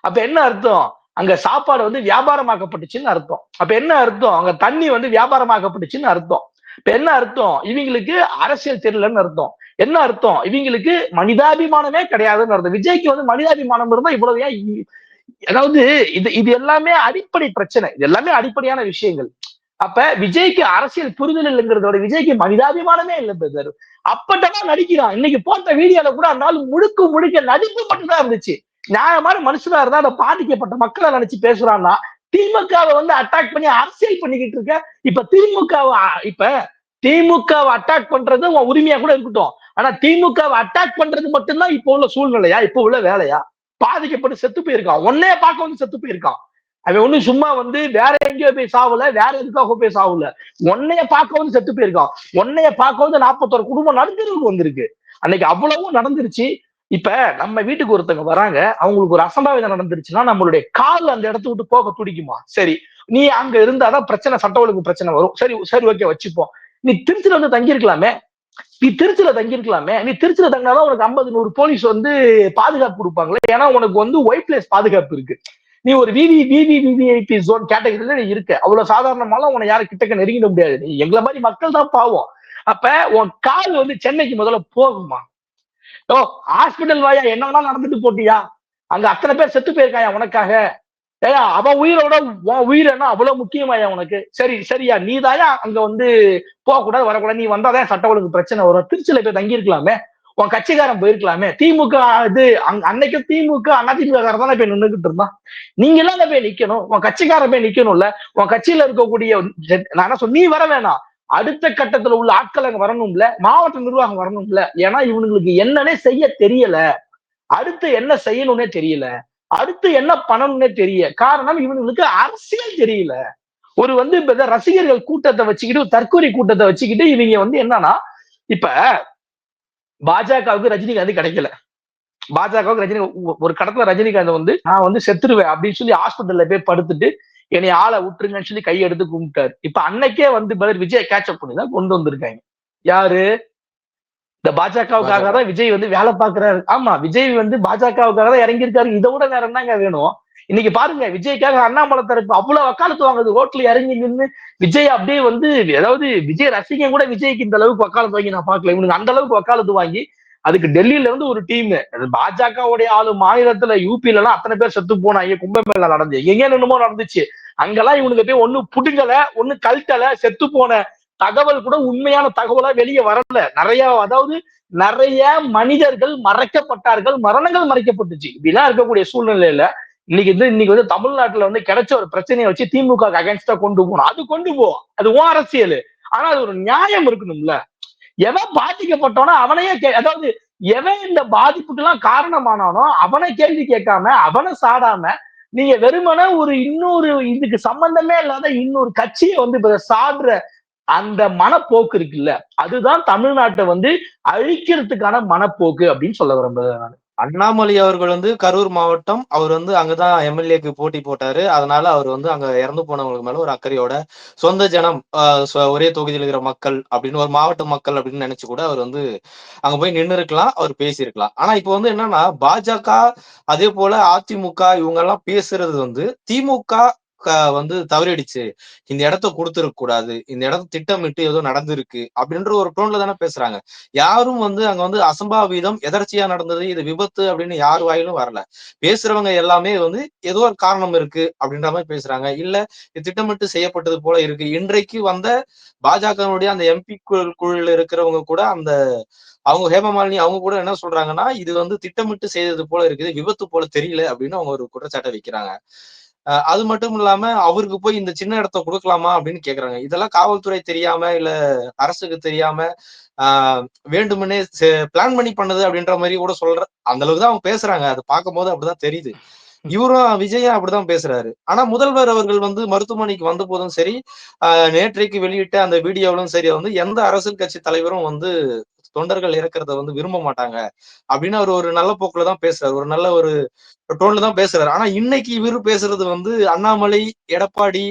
அப்ப என்ன அர்த்தம்? அங்க சாப்பாடு வந்து வியாபாரமாக்கப்பட்டுச்சுன்னு அர்த்தம். அப்ப என்ன அர்த்தம்? அங்க தண்ணி வந்து வியாபாரமாக்கப்பட்டுச்சுன்னு அர்த்தம். இப்ப என்ன அர்த்தம்? இவங்களுக்கு அரசியல் தெரியலன்னு அர்த்தம். என்ன அர்த்தம்? இவங்களுக்கு மனிதாபிமானமே கிடையாதுன்னு அர்த்தம். விஜய்க்கு வந்து மனிதாபிமானம் இருந்தா இவ்வளவு ஏன்? அதாவது இது எல்லாமே அடிப்படை பிரச்சனை, இது எல்லாமே அடிப்படையான விஷயங்கள். அப்ப விஜய்க்கு அரசியல் புரிதல் இல்லைங்கிறதோட விஜய்க்கு மனிதாபிமானமே இல்லை பிரதர். அப்பதான் நடிக்கிறான். இன்னைக்கு போட்ட வீடியோல கூட அதனால முழுக்க முழுக்க நடிப்பு மட்டும்தான் இருந்துச்சு. நியாயமான மனுஷனா இருந்தா அதை பாதிக்கப்பட்ட மக்களை நினைச்சு பேசுறான்னா திமுகவை வந்து அட்டாக் பண்ணி அரசியல் பண்ணிக்கிட்டு இருக்க. இப்ப திமுகவை அட்டாக் பண்றது உன் உரிமையா கூட இருக்கட்டும். ஆனா திமுகவை அட்டாக் பண்றது மட்டும்தான் இப்ப உள்ள சூழ்நிலையா, இப்ப உள்ள வேலையா? பாதிக்கப்பட்டு செத்து போயிருக்கான். ஒன்னே பார்க்க வந்து செத்து போயிருக்கான். அவன் ஒண்ணு சும்மா வந்து வேற எங்கேயோ போய் சாவல, வேற எதுக்காக போய் சாவல. ஒன்னைய பார்க்க வந்து செத்து போயிருக்கான். ஒன்னைய பார்க்க வந்து 41 குடும்பம் நடுத்தருக்கு வந்திருக்கு. அன்னைக்கு அவ்வளவும் நடந்துருச்சு. இப்ப நம்ம வீட்டுக்கு ஒருத்தவங்க வராங்க, அவங்களுக்கு ஒரு அசம்பாவிதம் நடந்துருச்சுன்னா நம்மளுடைய கால் அந்த இடத்த விட்டு போக துடிக்குமா? சரி, நீ அங்க இருந்தாதான் பிரச்சனை, சட்ட ஒழுங்கு பிரச்சனை வரும். சரி சரி, ஓகே, வச்சுப்போம். நீ திருச்சியில வந்து தங்கியிருக்கலாமே. நீ திருச்சியில தங்கினாதான் உனக்கு 50-100 போலீஸ் வந்து பாதுகாப்பு கொடுப்பாங்களே. ஏன்னா உனக்கு வந்து ஒயிட் பிளேஸ் பாதுகாப்பு இருக்கு. நீ ஒரு விவிஐபி ஜோன் கேட்டகரியில நீ இருக்க. அவ்வளவு சாதாரணமாலாம் உன யாரும் கிட்டக்க நெருங்கிட முடியாது. நீ எங்களை மாதிரி மக்கள் தான் பாவம். அப்ப உன் கால் வந்து சென்னைக்கு முதல்ல போகுமா? ஓ, ஹாஸ்பிட்டல் வாயா, என்னன்னா நடந்துட்டு போட்டியா? அங்க அத்தனை பேர் செத்து போயிருக்காயா உனக்காக? ஏயா, அவன் உயிரோட உன் உயிர் என்ன அவ்வளவு முக்கியமாயா உனக்கு? சரி சரியா, நீதாயா அங்க வந்து போக கூடாது, வரக்கூடாது. நீ வந்தாதான் சட்ட ஒழுங்கு பிரச்சனை வரும். திருச்சியில போய் தங்கி இருக்கலாமே. உன் கட்சிக்காரன் போயிருக்கலாமே. திமுக இது அன்னைக்கு திமுக அதிமுக தானே போய் நின்றுகிட்டு இருந்தான். நீங்க எல்லாம் போய் நிக்கணும். உன் கட்சிக்காரன் போய் நிக்கணும்ல. உன் கட்சியில இருக்கக்கூடிய நான் என்ன சொன்ன, நீ வர வேணாம். அடுத்த கட்டத்துல உள்ள ஆட்கள் அங்க வரணும்ல, மாவட்ட நிர்வாகம் வரணும்ல. ஏன்னா இவனுங்களுக்கு என்னன்னே செய்ய தெரியல. அடுத்து என்ன செய்யணும்னே தெரியல. அடுத்து என்ன பண்ணணும்னே தெரிய காரணம் இவனுங்களுக்கு அரசியல் தெரியல. ஒரு வந்து ரசிகர்கள் கூட்டத்தை வச்சுக்கிட்டு, தற்கொலை கூட்டத்தை வச்சுக்கிட்டு இவங்க வந்து என்னன்னா, இப்ப பாஜகவுக்கு ரஜினிகாந்த் கிடைக்கல. பாஜகவுக்கு ரஜினி ஒரு கடத்துல ரஜினிகாந்த் வந்து நான் வந்து செத்துருவேன் அப்படின்னு சொல்லி ஹாஸ்பிட்டல்ல போய் படுத்துட்டு என்னை ஆளை விட்டுருங்கன்னு சொல்லி கையெடுத்து கும்பிட்டாரு. இப்ப அன்னைக்கே வந்து பதில் விஜய் கேட்சப் பண்ணி தான் கொண்டு வந்திருக்காங்க. யாரு? இந்த பாஜகவுக்காக தான் விஜய் வந்து வேலை பார்க்கிறாரு. ஆமா, விஜய் வந்து பாஜகவுக்காக தான் இறங்கியிருக்காரு. இதை விட வேற என்னங்க வேணும்? இன்னைக்கு பாருங்க, விஜய்க்காக அண்ணாமலை தரப்பு அவ்வளவு வக்காலத்து வாங்குது. ரோட்ல இறங்கி நின்று விஜய் அப்படியே வந்து, அதாவது விஜய் ரசிகன் கூட விஜய்க்கு இந்த அளவுக்கு வக்காலத்து வாங்கி நான் பார்க்கல. இவனுக்கு அந்த அளவுக்கு வக்காலத்து வாங்கி அதுக்கு டெல்லியில இருந்து ஒரு டீம், பாஜகவுடைய ஆளு மாநிலத்துல யூபில எல்லாம் அத்தனை பேர் செத்து போனாங்க. கும்பமேளா நடந்து எங்க நின்னுமோ நடந்துச்சு. அங்கெல்லாம் இவனுக்கு போய் ஒண்ணு புடுங்கல, ஒண்ணு கழட்டல. செத்து போன தகவல் கூட உண்மையான தகவலா வெளியே வரல. நிறைய மனிதர்கள் மறைக்கப்பட்டார்கள், மரணங்கள் மறைக்கப்பட்டுச்சு. இப்படிலாம் இருக்கக்கூடிய சூழ்நிலையில இன்னைக்கு வந்து தமிழ்நாட்டுல வந்து கிடைச்ச ஒரு பிரச்சனையை வச்சு திமுக அகைன்ஸ்டா கொண்டு போகணும். அது கொண்டு போ, அது உன் அரசியல். ஆனா அது ஒரு நியாயம் இருக்கணும்ல. எவன் பாதிக்கப்பட்டோனோ அவனையே அதாவது எவன் இந்த பாதிப்புக்கெல்லாம் காரணமானானோ அவனை கேள்வி கேட்காம, அவனை சாடாம, நீங்க வெறுமனே ஒரு இன்னொரு இதுக்கு சம்பந்தமே இல்லாத இன்னொரு கட்சியை வந்து சாடுற அந்த மனப்போக்கு இருக்குல்ல, அதுதான் தமிழ்நாட்டை வந்து அழிக்கிறதுக்கான மனப்போக்கு அப்படின்னு சொல்ல விரும்புறேன் நான். அண்ணாமலை அவர்கள் வந்து கரூர் மாவட்டம், அவர் வந்து அங்கதான் எம்எல்ஏக்கு போட்டி போட்டாரு. அதனால அவர் வந்து அங்க இறந்து போனவங்களுக்கு மேல ஒரு அக்கறையோட சொந்த ஜனம், ஒரே தொகுதியில் இருக்கிற மக்கள் அப்படின்னு, ஒரு மாவட்ட மக்கள் அப்படின்னு நினைச்சு கூட அவர் வந்து அங்க போய் நின்று இருக்கலாம், அவர் பேசியிருக்கலாம். ஆனா இப்ப வந்து என்னன்னா, பாஜக அதே போல அதிமுக இவங்க எல்லாம் பேசுறது வந்து திமுக வந்து தவறிடுச்சு, இந்த இடத்த கொடுத்துருக்க கூடாது, இந்த இடத்த திட்டமிட்டு ஏதோ நடந்திருக்கு அப்படின்ற ஒரு டோன்ல தானே பேசுறாங்க. யாரும் வந்து அங்க வந்து அசம்பாவிதம் எதர்ச்சியா நடந்தது, இது விபத்து அப்படின்னு யார் வாயிலும் வரல. பேசுறவங்க எல்லாமே வந்து ஏதோ ஒரு காரணம் இருக்கு அப்படின்ற மாதிரி பேசுறாங்க. இல்ல இது திட்டமிட்டு செய்யப்பட்டது போல இருக்கு. இன்றைக்கு வந்த பாஜகனுடைய அந்த எம்பி குழுல இருக்கிறவங்க கூட அந்த அவங்க ஹேமமாலினி அவங்க கூட என்ன சொல்றாங்கன்னா, இது வந்து திட்டமிட்டு செய்தது போல இருக்குது, விபத்து போல தெரியல அப்படின்னு அவங்க ஒரு குற்றச்சாட்டை வைக்கிறாங்க. அது மட்டும் இல்லாம அவருக்கு போய் இந்த சின்ன இடத்த கொடுக்கலாமா அப்படின்னு கேக்குறாங்க. இதெல்லாம் காவல்துறை தெரியாம இல்ல அரசுக்கு தெரியாம வேண்டுமெனே பிளான் பண்ணி பண்ணது அப்படின்ற மாதிரி கூட சொல்ற அந்த அளவுக்கு தான் அவங்க பேசுறாங்க. அது பார்க்கும் போது அப்படிதான் தெரியுது. இவரும் விஜயா அப்படிதான் பேசுறாரு. ஆனா முதல்வர் அவர்கள் வந்து மருத்துவமனைக்கு வந்த போதும் சரி, நேற்றைக்கு வெளியிட்ட அந்த வீடியோவிலும் சரி வந்து எந்த அரசியல் கட்சி தலைவரும் வந்து தொண்டர்கள் இறக்கிறத வந்து விரும்ப மாட்டாங்க அப்படின்னு அவர் ஒரு நல்ல போக்குல தான் பேசுறாரு. ஒரு நல்ல ஒரு டோன்ல தான் பேசுறாரு. ஆனா இன்னைக்கு இவரு பேசுறது வந்து அண்ணாமலை, எடப்பாடி,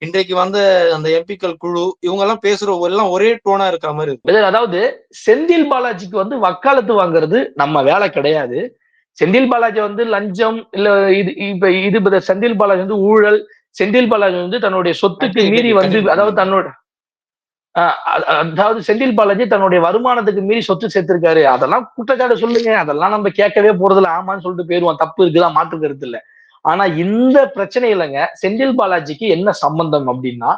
இன்றைக்கு வந்த அந்த எம்பிக்கள் குழு இவங்க எல்லாம் பேசுற எல்லாம் ஒரே டோனா இருக்கிற மாதிரி இருக்கு. அதாவது செந்தில் பாலாஜிக்கு வந்து வக்காலத்து வாங்குறது நம்ம வேலை கிடையாது. செந்தில் பாலாஜி வந்து லஞ்சம் இல்ல இது செந்தில் பாலாஜி வந்து ஊழல், செந்தில் பாலாஜி வந்து தன்னுடைய சொத்துக்கு மீறி வந்து, அதாவது செந்தில் பாலாஜி தன்னுடைய வருமானத்துக்கு மீறி சொத்து சேர்த்திருக்காரு. அதெல்லாம் குற்றச்சாட்டு சொல்லுங்க, அதெல்லாம் நம்ம கேட்கவே போறதில்ல. ஆமான்னு சொல்லிட்டு போயிருவோம், தப்பு இருக்குதான், மாற்று கருத்து இல்ல. ஆனா இந்த பிரச்சனை இல்லைங்க. செந்தில் பாலாஜிக்கு என்ன சம்பந்தம் அப்படின்னா,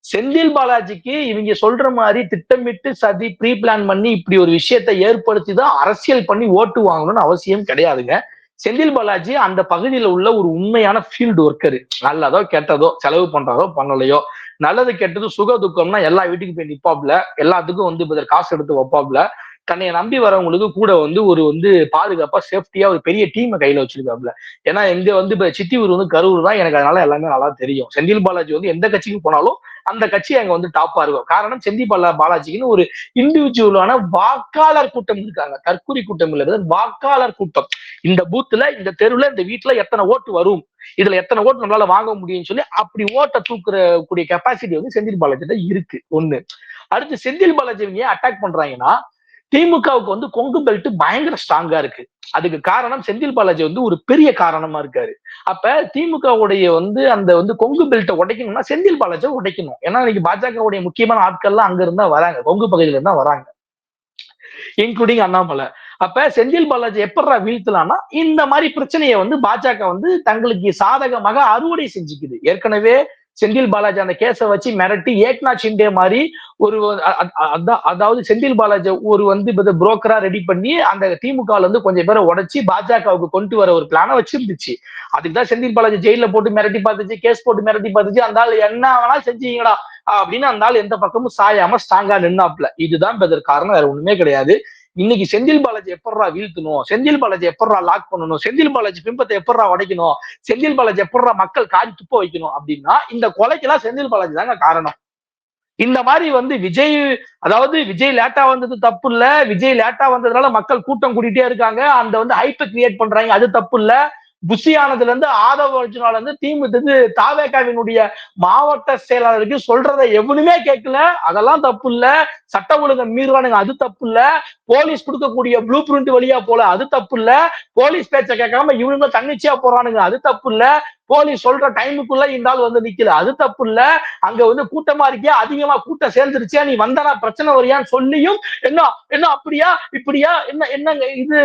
செந்தில் பாலாஜிக்கு இவங்க சொல்ற மாதிரி திட்டமிட்டு சதி ப்ரீ பிளான் பண்ணி இப்படி ஒரு விஷயத்தை ஏற்படுத்தி தான் அரசியல் பண்ணி ஓட்டு வாங்கணும்னு அவசியம் கிடையாதுங்க. செந்தில் பாலாஜி அந்த பகுதியில உள்ள ஒரு உண்மையான ஃபீல்டு ஒர்க்கரு. நல்லதோ கெட்டதோ செலவு பண்றதோ பண்ணலையோ, நல்லது கெட்டது சுக துக்கம்னா எல்லா வீட்டுக்கு போய் நிப்பாப்ல, எல்லாத்துக்கும் வந்து காசு எடுத்து வைப்பாப்ல, தன்னை நம்பி வரவங்களுக்கு கூட வந்து ஒரு பாதுகாப்பா சேஃப்டியா ஒரு பெரிய டீமை கையில வச்சிருக்காப்ல. ஏன்னா இங்க இப்ப சித்தி ஊர் கரூர் தான். எனக்கு அதனால எல்லாமே நல்லா தெரியும். செந்தில் பாலாஜி எந்த கட்சிக்கு போனாலும் அந்த கட்சி அங்க டாப்பா இருக்கும். காரணம் செந்தில் பாலாஜிக்குன்னு ஒரு இண்டிவிஜுவலான வாக்காளர் கூட்டம் இருக்காங்க. தற்கொலை கூட்டம் இல்ல, வாக்காளர் கூட்டம். இந்த பூத்துல, இந்த தெருவுல, இந்த வீட்டுல எத்தனை ஓட்டு வரும், இதுல எத்தனை ஓட்டு நம்மளால வாங்க முடியும்னு சொல்லி அப்படி ஓட்ட தூக்குற கூடிய கெப்பாசிட்டி செந்தில் பாலாஜி இருக்கு. ஒண்ணு. அடுத்து செந்தில் பாலாஜி ஏன் அட்டாக் பண்றாங்கன்னா, திமுகவுக்கு கொங்கு பெல்ட் பயங்கர ஸ்ட்ராங்கா இருக்கு. அதுக்கு காரணம் செந்தில் பாலாஜி ஒரு பெரிய காரணமா இருக்காரு. அப்ப திமுகவுடைய அந்த கொங்கு பெல்ட்டை உடைக்கணும்னா செந்தில் பாலாஜியை உடைக்கணும். ஏன்னா இன்னைக்கு பாஜகவுடைய முக்கியமான ஆட்கள்லாம் அங்க இருந்தா வராங்க, கொங்கு பகுதியில இருந்தா வராங்க, இன்க்ளூடிங் அண்ணாமலை. அப்ப செந்தில் பாலாஜி எப்படா வீழ்த்தலாம்னா, இந்த மாதிரி பிரச்சனையை பாஜக தங்களுக்கு சாதகமாக அறுவடை செஞ்சுக்குது. ஏற்கனவே செந்தில் பாலாஜி அந்த கேஸை வச்சு மிரட்டி ஏக்நாத் ஷிண்டே மாதிரி ஒரு அதாவது செந்தில் பாலாஜி ஒரு புரோக்கரா ரெடி பண்ணி அந்த திமுக கொஞ்சம் பேரை உடைச்சு பாஜகவுக்கு கொண்டு வர ஒரு பிளான வச்சிருந்துச்சு. அதுக்குதான் செந்தில் பாலாஜி ஜெயில போட்டு மிரட்டி பார்த்துச்சு, கேஸ் போட்டு மிரட்டி பார்த்துச்சு. அந்த ஆள் என்ன வேணா செஞ்சீங்கடா அப்படின்னு அந்த ஆள் எந்த பக்கமும் சாயாம ஸ்ட்ராங்கா நின்னாப்ல. இதுதான் இதற்கு காரணம், வேற ஒண்ணுமே கிடையாது. இன்னைக்கு செந்தில் பாலாஜி எப்படா வீழ்த்தணும், செந்தில் பாலாஜி எப்படா லாக் பண்ணணும், செந்தில் பாலாஜி பிம்பத்தை எப்படா உடைக்கணும், செந்தில் பாலாஜி எப்படா மக்கள் காரி துப்ப வைக்கணும் அப்படின்னா இந்த கொலைக்கெல்லாம் செந்தில் பாலாஜி தாங்க காரணம். இந்த மாதிரி விஜய், அதாவது விஜய் லேட்டா வந்தது தப்பு இல்ல, விஜய் லேட்டா வந்ததுனால மக்கள் கூட்டம் கூட்டிட்டே இருக்காங்க, அந்த ஹைப்பை கிரியேட் பண்றாங்க, அது தப்பு இல்ல. புஷியானதுல இருந்து ஆதவ அர்ஜுனால இருந்து தாவேகாவினுடைய மாவட்ட செயலாளருக்கு சொல்றதை எவனுமே கேட்கல, அதெல்லாம் தப்பு இல்ல. சட்ட ஒழுங்கை மீறுவானுங்க, அது தப்பு இல்ல. போலீஸ் கொடுக்கக்கூடிய ப்ளூ பிரிண்ட் வழியா போல, அது தப்பு இல்ல. போலீஸ் பேச்ச கேட்காம இவனுங்க தன்னிச்சையா போறானுங்க, அது தப்பு இல்ல. போலீஸ் சொல்ற டைமுக்குள்ள இந்த ஆள் நிக்கல, அது தப்பு இல்ல. அங்க கூட்டமா இருக்கியா, அதிகமா கூட்டம் சேர்ந்துருச்சியா, நீ வந்தனா பிரச்சனை வரியான்னு சொல்லியும் என்ன என்ன அப்படியா இப்படியா என்ன என்னங்க இது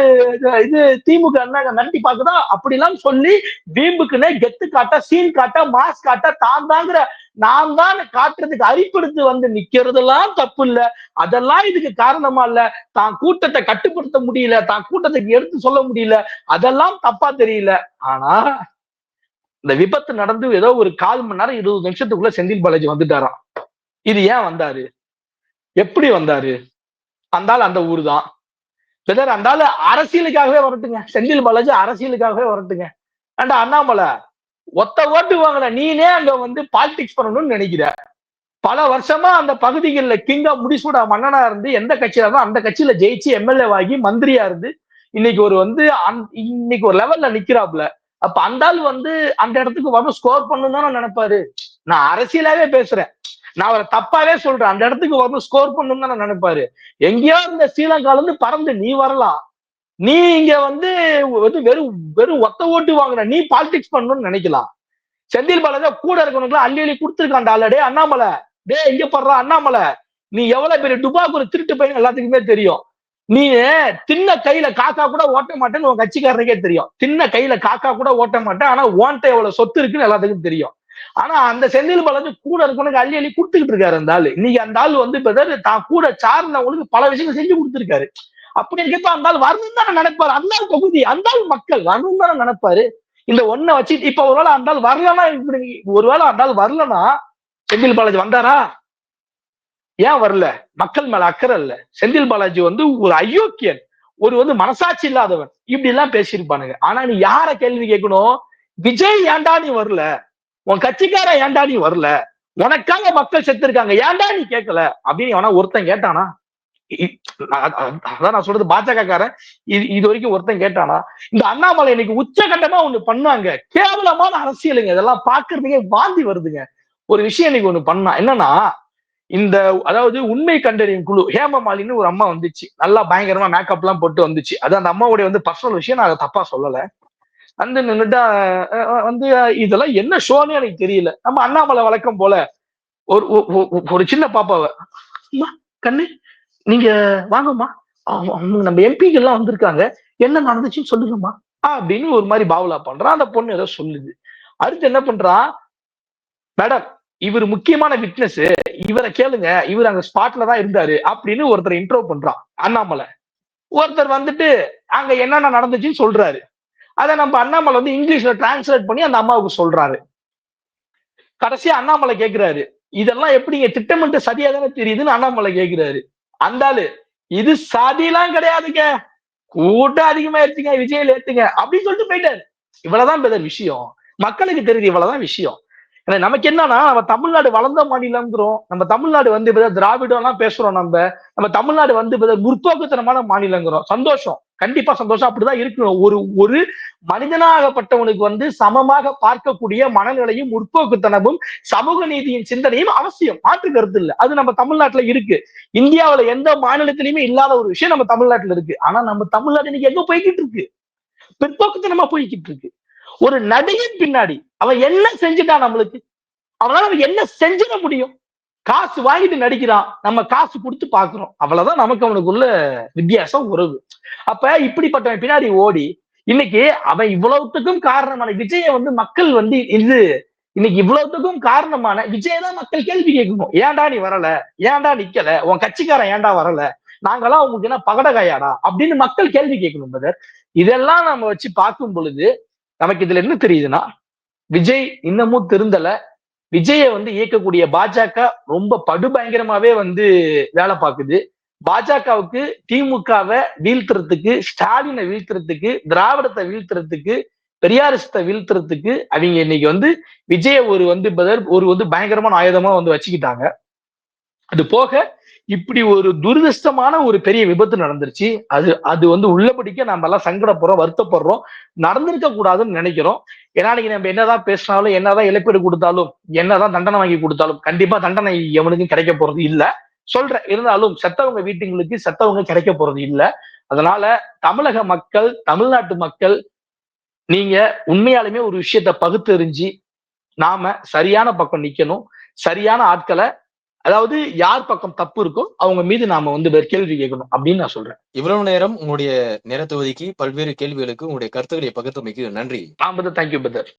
இது திமுக என்னங்க மிரட்டி பாக்குதா அப்படிலாம் சொல்லி வீம்புக்குன்னே கெத்து காட்ட, சீன் காட்ட, மாஸ் காட்ட, தான் தாங்கிற நான் தான் காட்டுறதுக்கு அரிப்படுத்து நிக்கிறதெல்லாம் தப்பு இல்ல. அதெல்லாம் இதுக்கு காரணமா இல்ல. தான் கூட்டத்தை கட்டுப்படுத்த முடியல, தான் கூட்டத்துக்கு எடுத்து சொல்ல முடியல, அதெல்லாம் தப்பா தெரியல. ஆனா இந்த விபத்து நடந்து ஏதோ ஒரு 1/4 மணி நேரம் 20 நிமிஷத்துக்குள்ள செந்தில் பாலாஜி வந்துட்டாராம். இது ஏன் வந்தாரு, எப்படி வந்தாரு? அந்தாள் அந்த ஊர் தான். அந்தாள் அரசியலுக்காகவே வரட்டுங்க, செந்தில் பாலாஜி அரசியலுக்காகவே வரட்டுங்க. ஏண்டா அண்ணாமலை, ஒத்த ஓட்டு வாங்கின நீனே அங்க பாலிடிக்ஸ் பண்ணணும்னு நினைக்கிற. பல வருஷமா அந்த பகுதிகளில் கிங்கா முடிசூடா மன்னனா இருந்து எந்த கட்சியில இருந்தா அந்த கட்சியில ஜெயிச்சு எம்எல்ஏ ஆகி மந்திரியா இருந்து இன்னைக்கு இன்னைக்கு ஒரு லெவல்ல நிக்கிறாப்ல. அப்ப அந்த ஆள் அந்த இடத்துக்கு வரணும், ஸ்கோர் பண்ணணும் தான் நினைப்பாரு. நான் அரசியலாவே பேசுறேன், நான் அவரை தப்பாவே சொல்றேன். அந்த இடத்துக்கு வரணும், ஸ்கோர் பண்ணணும் தான் நினைப்பாரு. எங்கேயோ இந்த ஸ்ரீலங்கால இருந்து பறந்து நீ வரலாம், நீ இங்க வெறும் வெறும் ஒத்த ஓட்டு வாங்குற, நீ பாலிடிக்ஸ் பண்ணணும்னு நினைக்கலாம். செந்தில் பாலாஜி கூட இருக்கவனுக்குலாம் அள்ளி அள்ளி கொடுத்துருக்காண்டா ஆல்ரெடி. அண்ணாமலை டே இங்க படுறா அண்ணாமலை, நீ எவ்வளவு பெரிய டுபாக்கு ஒரு திருட்டு பையன் எல்லாத்துக்குமே தெரியும். நீ தின்ன கையில காக்கா கூட ஓட்ட மாட்டேன்னு உன் கட்சிக்காரருக்கே தெரியும். தின்ன கையில காக்கா கூட ஓட்ட மாட்டேன், ஆனா ஓன்ட்ட எவ்வளவு சொத்து இருக்குன்னு எல்லாத்துக்கும் தெரியும். ஆனா அந்த செந்தில் பாலாஜி கூட இருக்கவனுக்கு அள்ளி அள்ளி கொடுத்துக்கிட்டு இருக்காரு அந்த ஆளு. இன்னைக்கு அந்த ஆள் தான் கூட சார்ந்தவங்களுக்கு பல விஷயங்கள் செஞ்சு கொடுத்துருக்காரு. அப்படி இருக்கப்ப அந்த ஆள் வரணும் தானே நினைப்பாரு. அந்த ஆள் தொகுதி, அந்த ஆள் மக்கள் வரணும் தானே நினைப்பாரு. இந்த ஒன்ன வச்சு இப்ப ஒருவேளை அந்த ஆள் வரலன்னா, ஒருவேளை அந்த ஆள் வரலன்னா செந்தில் பாலாஜி வந்தாரா? ஏன் வரல? மக்கள் மேல அக்கறை இல்ல. செந்தில் பாலாஜி ஒரு அயோக்கியன், ஒரு மனசாட்சி இல்லாதவன், இப்படி எல்லாம் பேசியிருப்பானுங்க. ஆனா நீ யார கேள்வி கேட்கணும்? விஜய் ஏன்டா நீ வரல, உன் கட்சிக்கார ஏன்டா நீ வரல, உனக்காக மக்கள் செத்து இருக்காங்க ஏன்டா நீ கேட்கல அப்படின்னு எவனா ஒருத்தன் கேட்டானா? அதான் நான் சொல்றது, பாஜக காரன் இது வரைக்கும் ஒருத்தன் கேட்டானா? இந்த அண்ணாமலை இன்னைக்கு உச்சகட்டமா ஒண்ணு பண்ணாங்க, கேவலமான அரசியலுங்க. இதெல்லாம் பாக்குறதுக்கே வாந்தி வருதுங்க. ஒரு விஷயம் இன்னைக்கு ஒண்ணு பண்ணா என்னன்னா, இந்த அதாவது உண்மை கண்டறியும் குழு ஹேமமாலின்னு ஒரு அம்மா வந்துச்சு, நல்லா பயங்கரமா மேக்கப் எல்லாம் போட்டு வந்துச்சு. அது அந்த அம்மாவுடைய பர்சனல் விஷயம், நான் அதை தப்பா சொல்லல. நின்னுட்டா இதெல்லாம் என்ன ஷோன்னு எனக்கு தெரியல. நம்ம அண்ணாமலை வழக்கம் போல ஒரு சின்ன பாப்பாவை, கண்ணு நீங்க வாங்கம்மா, நம்ம எம்பிக்கு எல்லாம் வந்திருக்காங்க, என்ன நடந்துச்சுன்னு சொல்லுங்கம்மா அப்படின்னு ஒரு மாதிரி பாவலா பண்றான். அந்த பொண்ணு ஏதோ சொல்லுது. அடுத்து என்ன பண்றான், மேடம் இவர் முக்கியமான விட்னஸ், இவரை கேளுங்க, இவர் அங்க ஸ்பாட்ல தான் இருந்தாரு அப்படின்னு ஒருத்தர் இன்ட்ரோ பண்றான் அண்ணாமலை. ஒருத்தர் வந்துட்டு அங்க என்னென்ன நடந்துச்சுன்னு சொல்றாரு. அதை நம்ம அண்ணாமலை வந்து இங்கிலீஷ்ல டிரான்ஸ்லேட் பண்ணி அந்த அம்மாவுக்கு சொல்றாரு. கடைசியா அண்ணாமலை கேட்கிறாரு, இதெல்லாம் எப்படிங்க திட்டமிட்டு சதியா தானே தெரியுதுன்னு அண்ணாமலை கேட்கிறாரு. அந்த ஆளு, இது சதிலாம் கிடையாதுங்க, கூட்டம் அதிகமாயிருச்சுங்க, விஜயில் ஏத்துங்க அப்படின்னு சொல்லிட்டு போயிட்டாரு. இவ்வளவுதான் பிரதர் விஷயம். மக்களுக்கு தெரியுது, இவ்வளவுதான் விஷயம். ஏன்னா நமக்கு என்னன்னா, நம்ம தமிழ்நாடு வளர்ந்த மாநிலம்ங்கிறோம். நம்ம தமிழ்நாடு வந்து திராவிடம் எல்லாம் பேசுறோம். நம்ம தமிழ்நாடு வந்து முற்போக்குத்தனமான மாநிலங்கிறோம். சந்தோஷம், கண்டிப்பா சந்தோஷம், அப்படிதான் இருக்கணும். ஒரு ஒரு மனிதனாகப்பட்டவனுக்கு வந்து சமமாக பார்க்கக்கூடிய மனநிலையும் முற்போக்குத்தனமும் சமூக நீதியின் சிந்தனையும் அவசியம், மாற்று கருத்து இல்ல. அது நம்ம தமிழ்நாட்டுல இருக்கு. இந்தியாவுல எந்த மாநிலத்திலயுமே இல்லாத ஒரு விஷயம் நம்ம தமிழ்நாட்டுல இருக்கு. ஆனா நம்ம தமிழ்நாடு இன்னைக்கு எங்க போய்கிட்டு இருக்கு? பிற்போக்குத்தனமா போய்கிட்டு இருக்கு. ஒரு நடிகன் பின்னாடி அவன் என்ன செஞ்சுட்டான் நம்மளுக்கு? அவனால அவன் என்ன செஞ்சிட முடியும்? காசு வாங்கிட்டு நடிக்கிறான், நம்ம காசு கொடுத்து பாக்குறோம். அவ்வளவுதான் நமக்கு அவனுக்குள்ள வித்தியாசம், உறவு. அப்ப இப்படிப்பட்டவன் பின்னாடி ஓடி இன்னைக்கு அவன் இவ்வளவுத்துக்கும் காரணமான விஜய வந்து மக்கள் வந்து இன்னைக்கு இவ்வளவுத்துக்கும் காரணமான விஜய தான் மக்கள் கேள்வி கேட்கணும். ஏன்டா நீ வரல? ஏன்டா நிக்கல? உன் கட்சிக்காரன் ஏன்டா வரல? நாங்கெல்லாம் உங்களுக்கு என்ன பகடகாயாடா அப்படின்னு மக்கள் கேள்வி கேட்கணும் பிரதர். இதெல்லாம் நம்ம வச்சு பார்க்கும் பொழுது நமக்கு இதுல என்ன தெரியுதுன்னா, விஜய் இன்னமும் திருந்தல. விஜயை வந்து இயக்கக்கூடிய பாஜக ரொம்ப படுபயங்கரமாவே வந்து வேலை பார்க்குது. பாஜகவுக்கு திமுகவை வீழ்த்துறதுக்கு, ஸ்டாலினை வீழ்த்துறதுக்கு, திராவிடத்தை வீழ்த்துறதுக்கு, பெரியாரிசத்தை வீழ்த்துறதுக்கு அவங்க இன்னைக்கு வந்து விஜய ஒரு பயங்கரமான ஆயுதமா வந்து வச்சுக்கிட்டாங்க. அது போக இப்படி ஒரு துரதிருஷ்டமான ஒரு பெரிய விபத்து நடந்துருச்சு. அது வந்து உள்ளபடிக்க நம்ம எல்லாம் சங்கடப்படுறோம், வருத்தப்படுறோம். நடந்திருக்க கூடாதுன்னு நினைக்கிறோம். ஏன்னா இன்னைக்கு நம்ம என்னதான் பேசினாலும், என்னதான் இழப்பீடு கொடுத்தாலும், என்னதான் தண்டனை வாங்கி கொடுத்தாலும் கண்டிப்பா தண்டனை எவனுக்கும் கிடைக்க போறது இல்ல. சொல்றேன், இருந்தாலும் செத்தவங்க வீட்டுங்களுக்கு செத்தவங்க கிடைக்க போறது இல்ல. அதனால தமிழக மக்கள், தமிழ்நாட்டு மக்கள், நீங்க உண்மையாலுமே ஒரு விஷயத்த பகுத்தறிஞ்சு நாம சரியான பக்கம் நிக்கணும். சரியான ஆட்களை, அதாவது யார் பக்கம் தப்பு இருக்கோ அவங்க மீது நாம வந்து கேள்வி கேட்கணும் அப்படின்னு நான் சொல்றேன். இவ்வளவு நேரம் உங்களுடைய நேரத்தை ஒதுக்கி பல்வேறு கேள்விகளுக்கு உங்களுடைய கருத்துக்களை பகிர்ந்தமைக்கு நன்றி. Thank you brother.